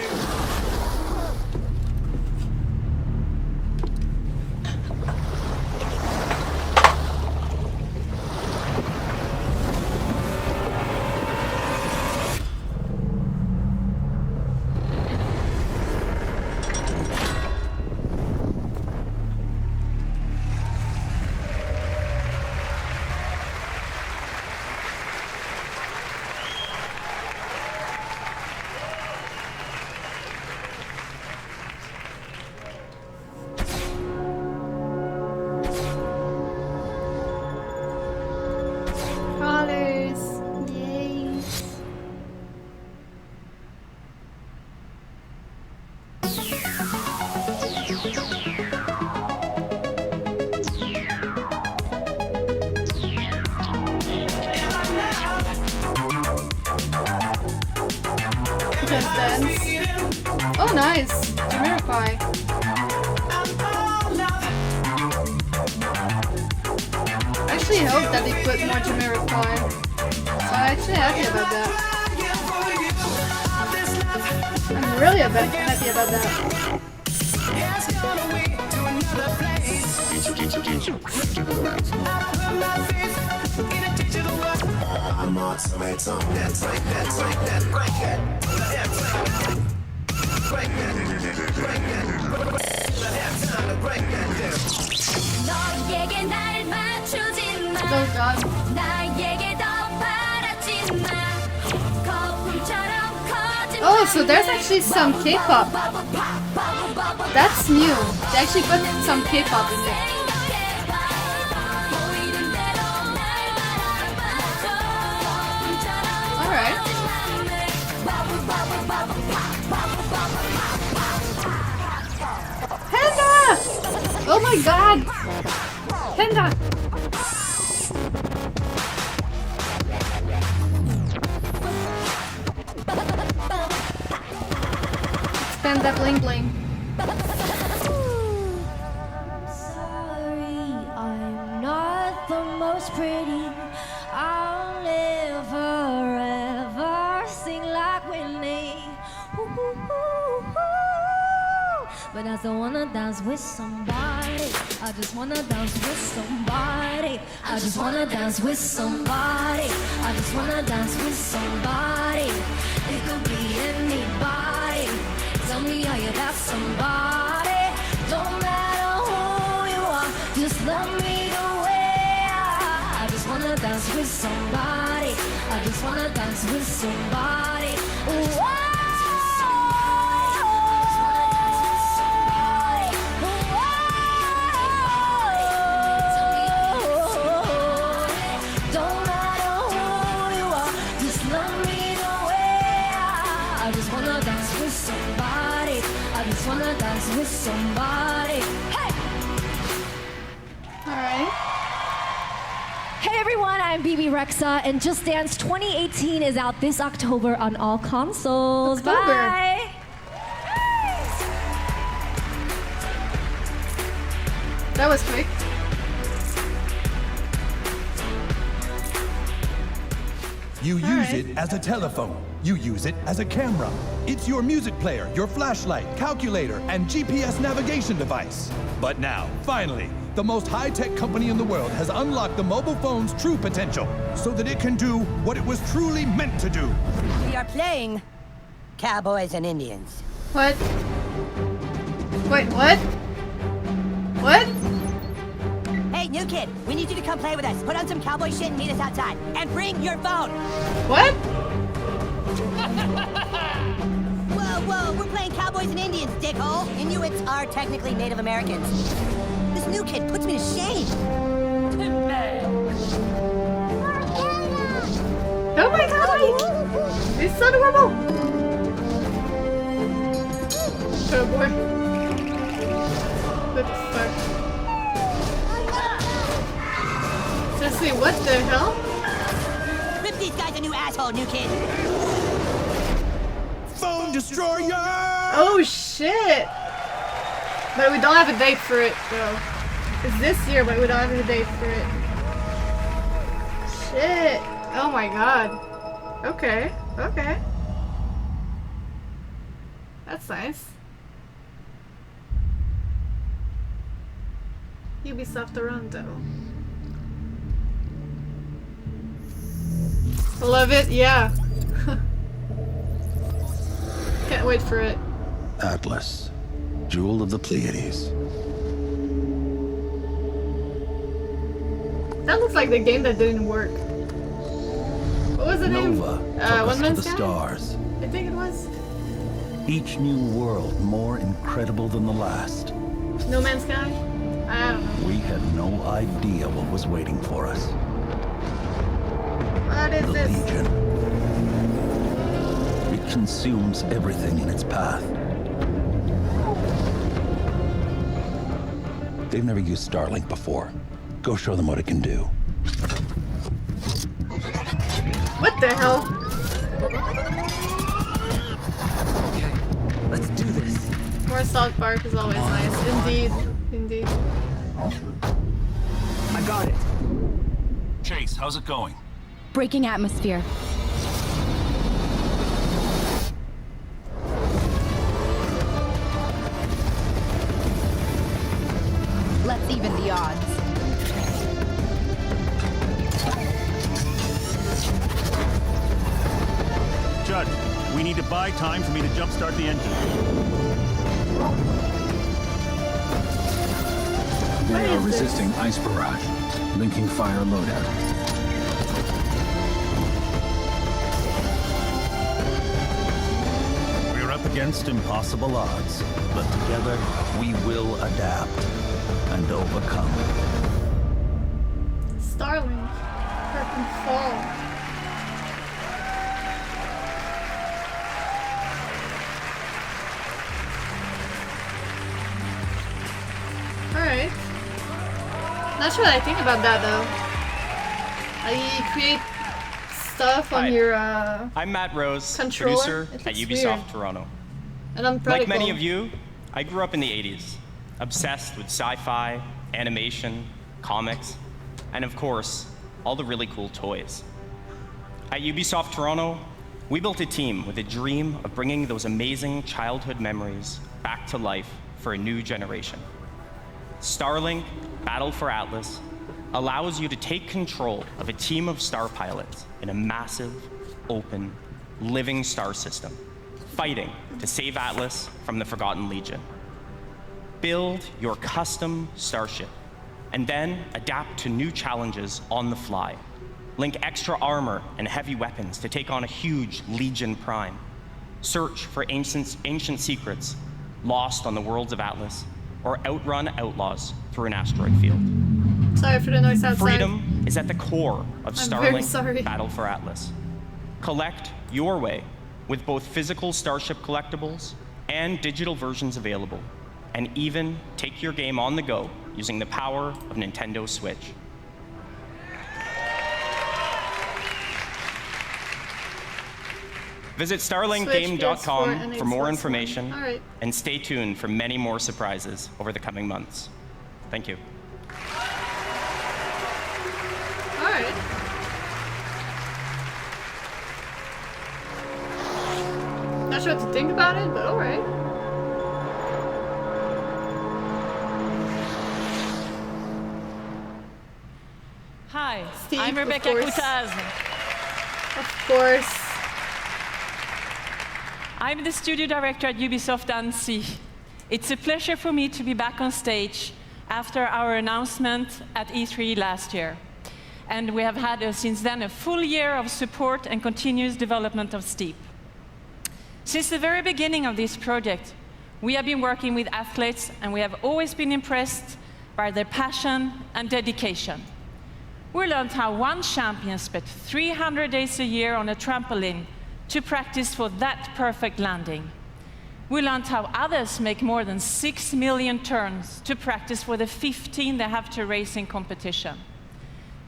Colors. Yay. Just dance. Oh, nice. Jamiroquai. I actually hope that they put more Jamiroquai. So I'm actually happy about that. I'm really happy about that. I'm on somebody's on that's like that, break that. Break that. Time to break that down. Oh god. Oh, so there's actually some K-pop. That's new. They actually put some K-pop in there. Alright. Panda! Oh my god! Panda! Panda bling bling. Sorry, I'm not the most pretty. I'll never ever sing like Whitney. But I still wanna dance with somebody. I just wanna dance with somebody. I just wanna dance with somebody. I just wanna dance with somebody. It could be anybody. Tell me how you got somebody. Don't matter who you are, just love me the way I just wanna dance with somebody. I just wanna dance with somebody. Ooh, don't matter who you are, just love me the way I just wanna dance with somebody. I just wanna dance with somebody. Hey! Alright. Hey everyone, I'm BB Rexa, and Just Dance 2018 is out this October on all consoles. October. Bye! That was quick. You use it as a telephone. You use it as a camera. It's your music player, your flashlight, calculator, and GPS navigation device. But now, finally, the most high-tech company in the world has unlocked the mobile phone's true potential so that it can do what it was truly meant to do. We are playing Cowboys and Indians. What? Wait, what? What? Hey, new kid, we need you to come play with us. Put on some cowboy shit and meet us outside. And bring your phone. What? Whoa, we're playing Cowboys and Indians, dickhole. Inuits are technically Native Americans. This new kid puts me to shame. Oh my god! It's so adorable! Oh boy. What the fuck? Seriously, what the hell? Rip these guys a new asshole, new kid. Phone destroyer! Oh shit! But we don't have a date for it, though. It's this year, but we don't have a date for it. Shit! Oh my god. Okay, okay. That's nice. Ubisoft Toronto. Love it, yeah. Can't wait for it. Atlas, Jewel of the Pleiades. That looks like the game that didn't work. What was the name? Nova took us One to Man's the Sky? stars. I think it was. Each new world more incredible than the last. No Man's Sky? I don't know. We had no idea what was waiting for us. What is The this? Legion. It consumes everything in its path. They've never used Starlink before. Go show them what it can do. What the hell? Okay, let's do this. More South Park is always nice. Indeed. Indeed. I got it. Chase, how's it going? Breaking atmosphere. Let's even the odds. Judge, we need to buy time for me to jumpstart the engine. They are resisting ice barrage. Linking fire loadout. against impossible odds, but together we will adapt and overcome. Starlink, Curtain Fall. Alright. Not sure what I think about that though. You create stuff on your I'm Matt Rose, controller. producer at Ubisoft weird. Toronto. And I'm Like many of you, I grew up in the 80s, obsessed with sci-fi, animation, comics, and of course, all the really cool toys. At Ubisoft Toronto, we built a team with a dream of bringing those amazing childhood memories back to life for a new generation. Starlink Battle for Atlas allows you to take control of a team of star pilots in a massive, open, living star system, fighting to save Atlas from the Forgotten Legion. Build your custom starship, and then adapt to new challenges on the fly. Link extra armor and heavy weapons to take on a huge Legion Prime. Search for ancient secrets lost on the worlds of Atlas, or outrun outlaws through an asteroid field. Sorry for the noise outside. Freedom is at the core of I'm very Starlink sorry. Battle for Atlas. Collect your way with both physical Starship collectibles and digital versions available, and even take your game on the go using the power of Nintendo Switch. Visit StarlinkGame.com for more information, and stay tuned for many more surprises over the coming months. Thank you. Alright. Not sure what to think about it, but alright. Hi, Steve, I'm of Rebecca course. Coutaz. Of course. I'm the studio director at Ubisoft Annecy. It's a pleasure for me to be back on stage after our announcement at E3 last year. And we have had, since then, a full year of support and continuous development of Steep. Since the very beginning of this project, we have been working with athletes, and we have always been impressed by their passion and dedication. We learned how one champion spent 300 days a year on a trampoline to practice for that perfect landing. We learned how others make more than 6 million turns to practice for the 15 they have to race in competition.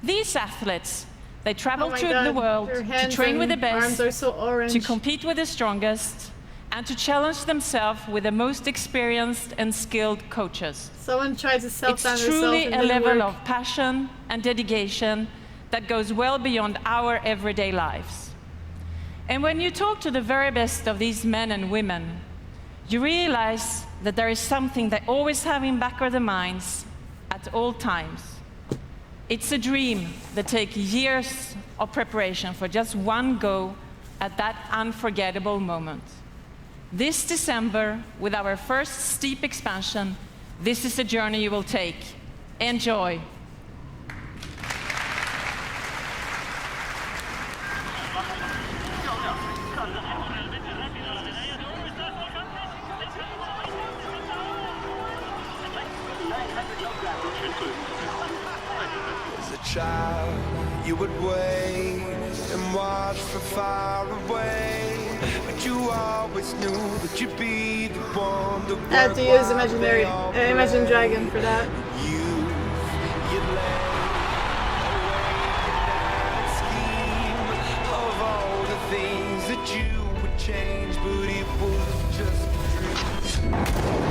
These athletes, they travel through the world to train with the best, to compete with the strongest, and to challenge themselves with the most experienced and skilled coaches. Someone tried to self-ban It's themselves truly and a didn't level work. of passion and dedication that goes well beyond our everyday lives. And when you talk to the very best of these men and women, you realize that there is something they always have in back of their minds at all times. It's a dream that takes years of preparation for just one go at that unforgettable moment. This December, with our first Steep expansion, this is the journey you will take. Enjoy. As a child, you would wait and watch from far away, but you always knew that you'd be the one to I had to use Imagine Dragon for that. Of all the things that you would change, but it was just a dream.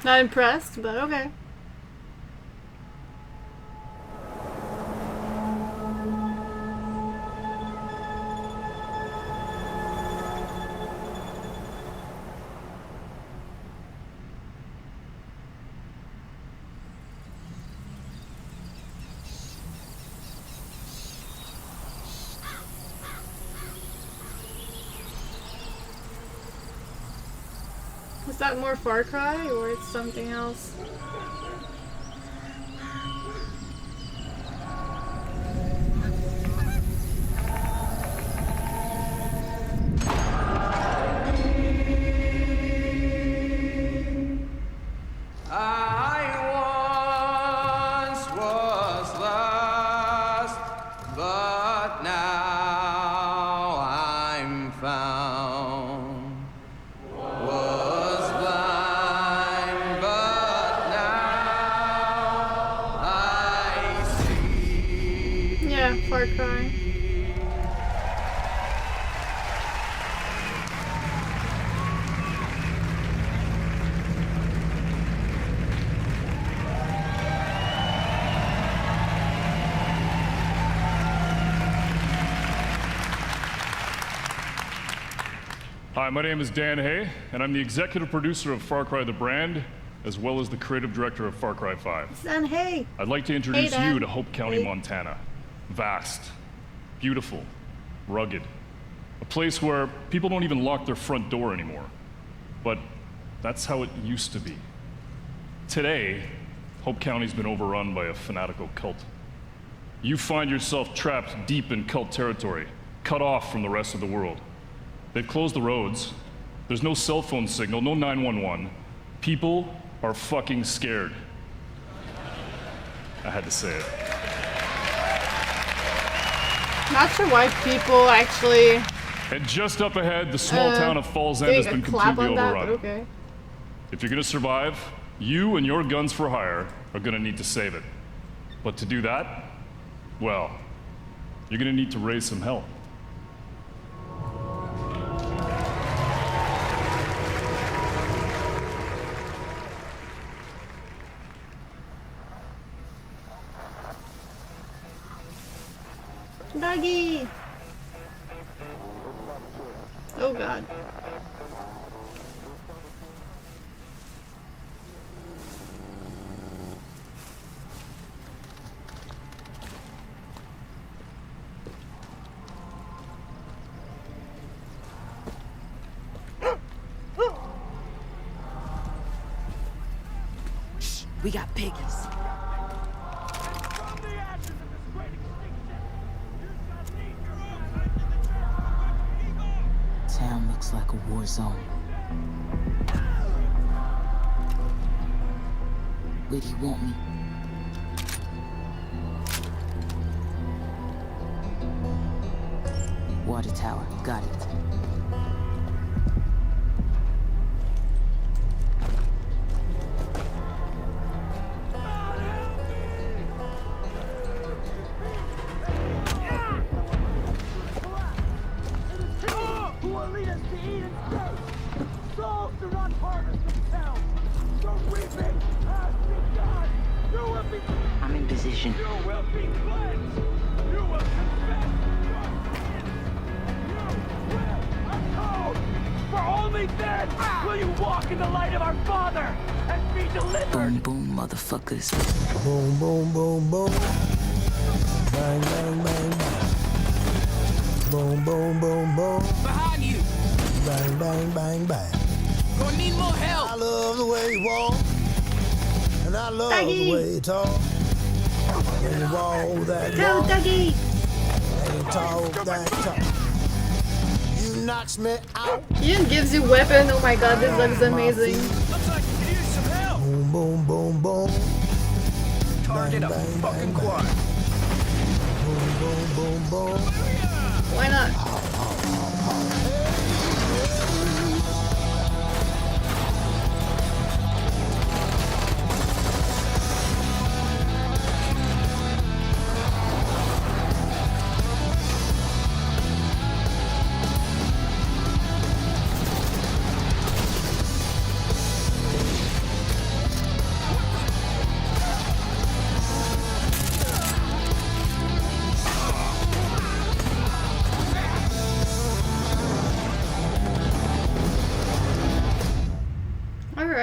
Not impressed, but okay. Is that more Far Cry or it's something else? I once was lost, but now I'm found. Was blind, but now I see. Yeah, Far Cry. Hi, my name is Dan Hay, and I'm the executive producer of Far Cry the brand, as well as the creative director of Far Cry 5. Dan Hay. I'd like to introduce Dan. you to Hope County, Hey. Montana. Vast, beautiful, rugged. A place where people don't even lock their front door anymore. But that's how it used to be. Today, Hope County's been overrun by a fanatical cult. You find yourself trapped deep in cult territory, cut off from the rest of the world. They've closed the roads. There's no cell phone signal, no 911. People are fucking scared. I had to say it. Not sure why people actually. And just up ahead, the small town of Falls End has been completely overrun. Okay. If you're gonna survive, you and your guns for hire are gonna need to save it. But to do that, well, you're gonna need to raise some hell. Doggy! Oh god. Shh, we got piggies. Town looks like a war zone. Where do you want me? Water tower, got it. Who will lead us to Eden's gate? Souls do not harvest themselves. The reaping has begun. You will be. I'm in position. You will be cleansed. You will confess your sins. You will atone. For only then will you walk in the light of our Father and be delivered. Boom, boom, motherfuckers. Boom, boom, boom, boom. Bang, bang, bang, bang. Boom, boom, boom, boom. Behind you. Bang, bang, bang, bang. Gonna need more help. I love the way you walk, and I love Doggy. the way you talk. When you walk that Go, walk, Doggy! and you talk that talk. You knocks me out. Ian gives you weapon. Oh my god, this looks amazing. Looks like you could use some help. Boom, boom, boom, boom. Target Bang, a bang, fucking bang, quad. Boom, boom, boom, boom. Why not?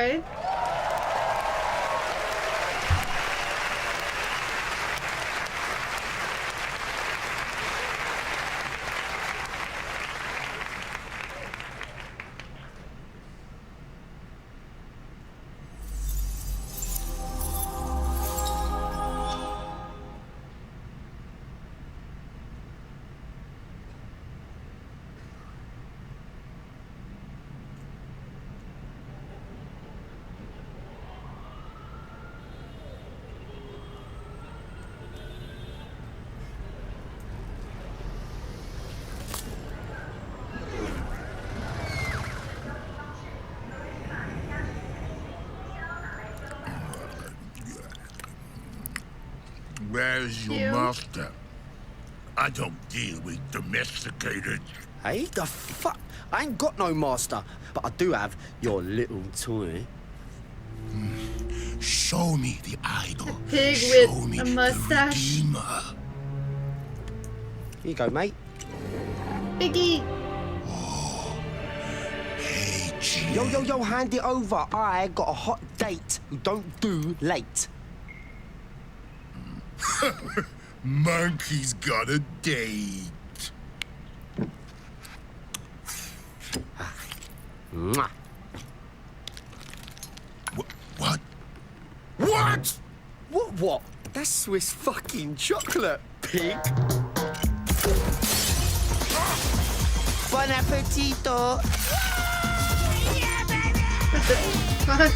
right. Where's your master? I don't deal with domesticated. Hey, the fuck? I ain't got no master, but I do have your little toy. Show me the idol. Pig Show with me a mustache. the Redeemer. Here you go, mate. Piggy. Yo, hand it over. I got a hot date who don't do late. Monkey's got a date. Mwah. What? What? What? That's Swiss fucking chocolate, pig. Bon appetito. Fuck.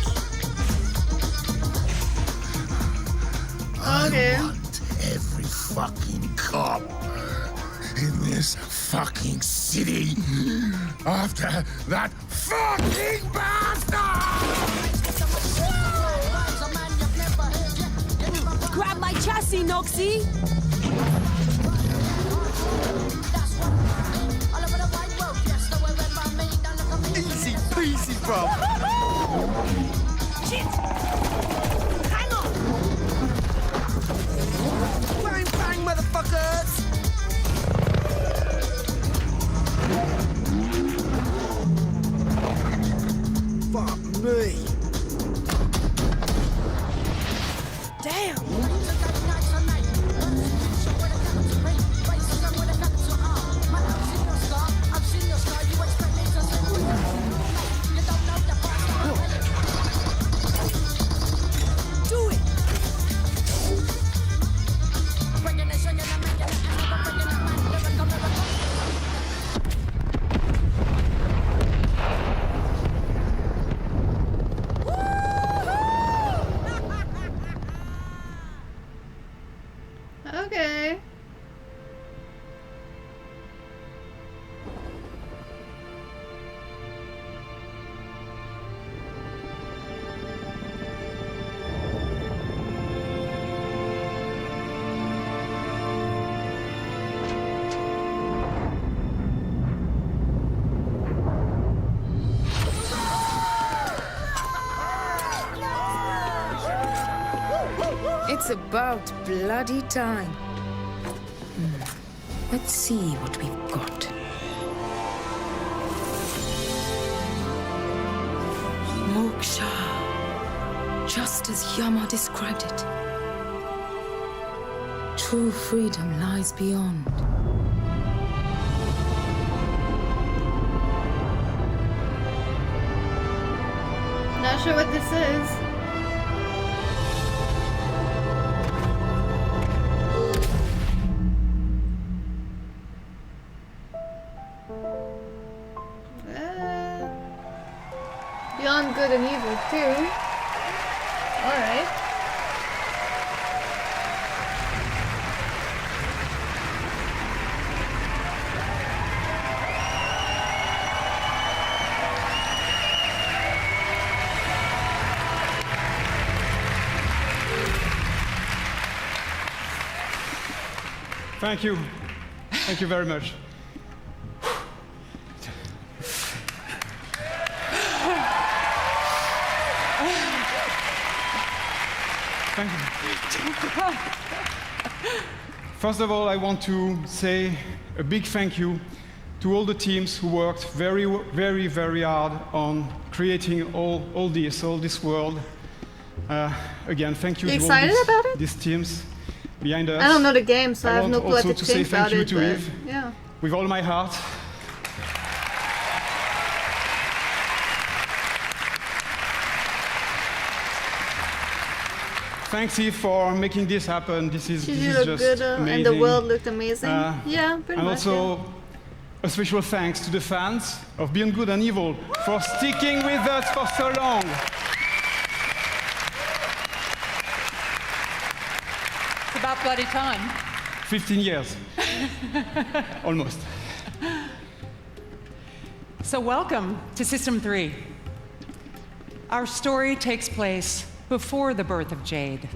Okay. I want every fucking cop in this fucking city after that fucking bastard! Grab my chassis, Noxie! Easy peasy, bro. Shit! Hang on! Bang, bang, motherfuckers! Fuck me. Damn! Do it! Okay. It's about bloody time. Let's see what we've got. Moksha. Just as Yama described it. True freedom lies beyond. Not sure what this is. Beyond good and evil too. Alright. Thank you. Thank you very much. Thank you. First of all, I want to say a big thank you to all the teams who worked very hard on creating all this world. Again, thank you You to all excited about it? these teams behind us. I don't know the game, so I have want no clue what also to say think thank about you it. to But Yves yeah. with all my heart. Thanks, Yves, for making this happen. This is You just look good, amazing. and the world looked amazing. Yeah, pretty and much. also a special thanks to the fans of Beyond Good and Evil for sticking with us for so long. It's about bloody time. 15 years. Almost. So welcome to System 3. Our story takes place before the birth of Jade,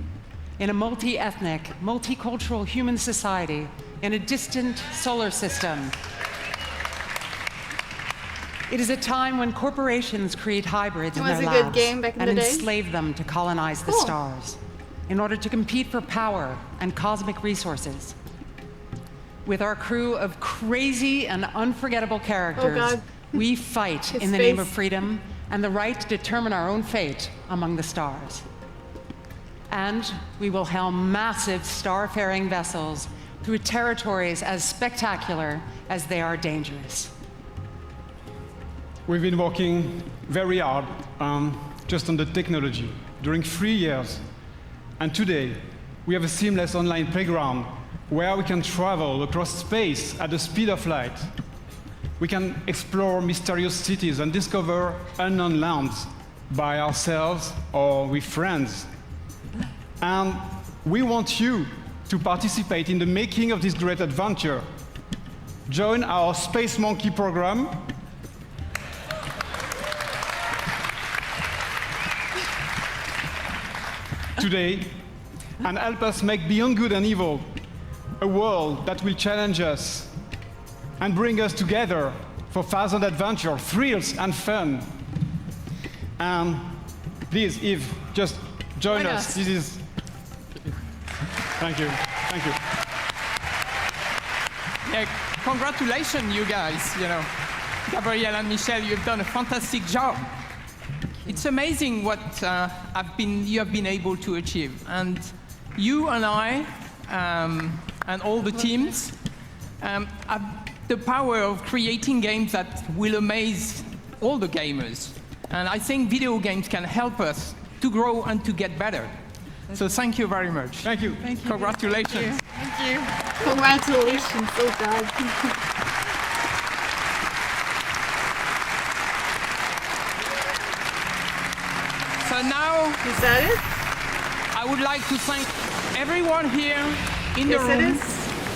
in a multi-ethnic, multicultural human society in a distant solar system. It is a time when corporations create hybrids in It was their a good labs game back in and the day. enslave them to colonize the Cool. stars in order to compete for power and cosmic resources. With our crew of crazy and unforgettable characters, God. we fight His in the name of face. freedom and the right to determine our own fate among the stars. And we will helm massive star-faring vessels through territories as spectacular as they are dangerous. We've been working very hard just on the technology during 3 years. And today, we have a seamless online playground where we can travel across space at the speed of light. We can explore mysterious cities and discover unknown lands by ourselves or with friends. And we want you to participate in the making of this great adventure. Join our Space Monkey program. Today, and help us make Beyond Good and Evil a world that will challenge us and bring us together for thousand adventure, thrills, and fun. And please, Yves, just join Join us. us. This is. Thank you. Thank you. Yeah, congratulations, you guys. You know, Gabrielle and Michelle, you've done a fantastic job. It's amazing what you have been able to achieve, and you and I and all the teams have the power of creating games that will amaze all the gamers. And I think video games can help us to grow and to get better. So thank you very much. Thank you. Thank you. Congratulations. Thank you. Congratulations, oh God. So now, is that it? I would like to thank everyone here in the Yes, it room is.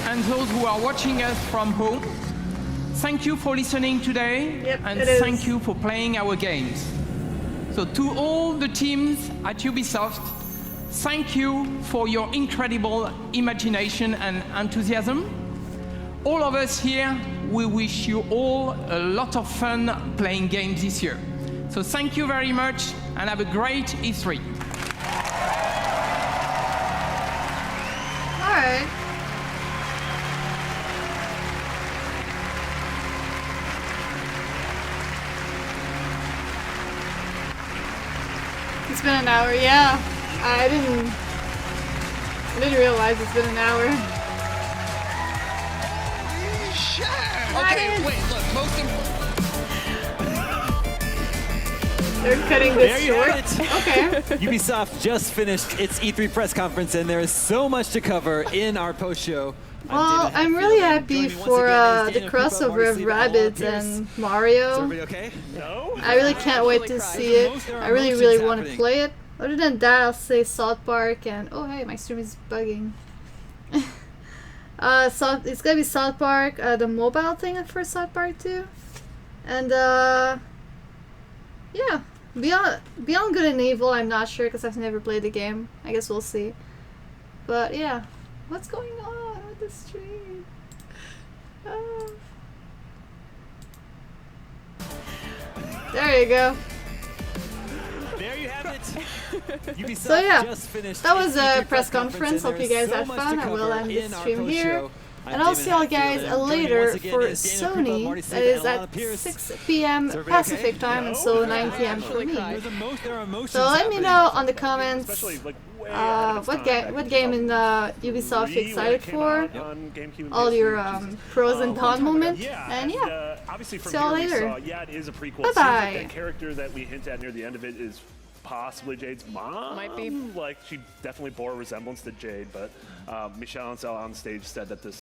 and those who are watching us from home. Thank you for listening today, and it is. thank you for playing our games. So to all the teams at Ubisoft, thank you for your incredible imagination and enthusiasm. All of us here, we wish you all a lot of fun playing games this year. So thank you very much, and have a great E3. All right. It's been an hour, yeah. I didn't realize it's been an hour. Okay, wait, look, most important. They're cutting There this you short. have it. Okay. Ubisoft just finished its E3 press conference, and there is so much to cover in our post-show. Well, I'm really happy for the crossover of Rabbids and Mario. Is everybody okay? No. I really can't wait to see it. I really want to play it. Other than that, I'll say South Park and oh hey, my stream is bugging. It's gonna be South Park, the mobile thing for South Park too, and yeah, Beyond Good and Evil. I'm not sure because I've never played the game. I guess we'll see. But yeah, what's going on with the stream? Oh. There you go. There you have it. Ubisoft So yeah, just finished that was its a E3 press conference, conference. and Hope you there is guys so had much fun. to I will cover end in this our stream here. post-show. And I'll see y'all guys later for Sony. That is at 6 p.m. Pacific time and so 9 p.m. for me. So let me know on the comments what game in Ubisoft you're excited for, all your pros and cons moments, and yeah, obviously from see y'all here we later. saw, yeah, it is a prequel. Bye It seems bye. like the character that we hint at near the end of it is possibly Jade's mom. Might be. Like, she definitely bore a resemblance to Jade, but Michelle Ancel on stage said that this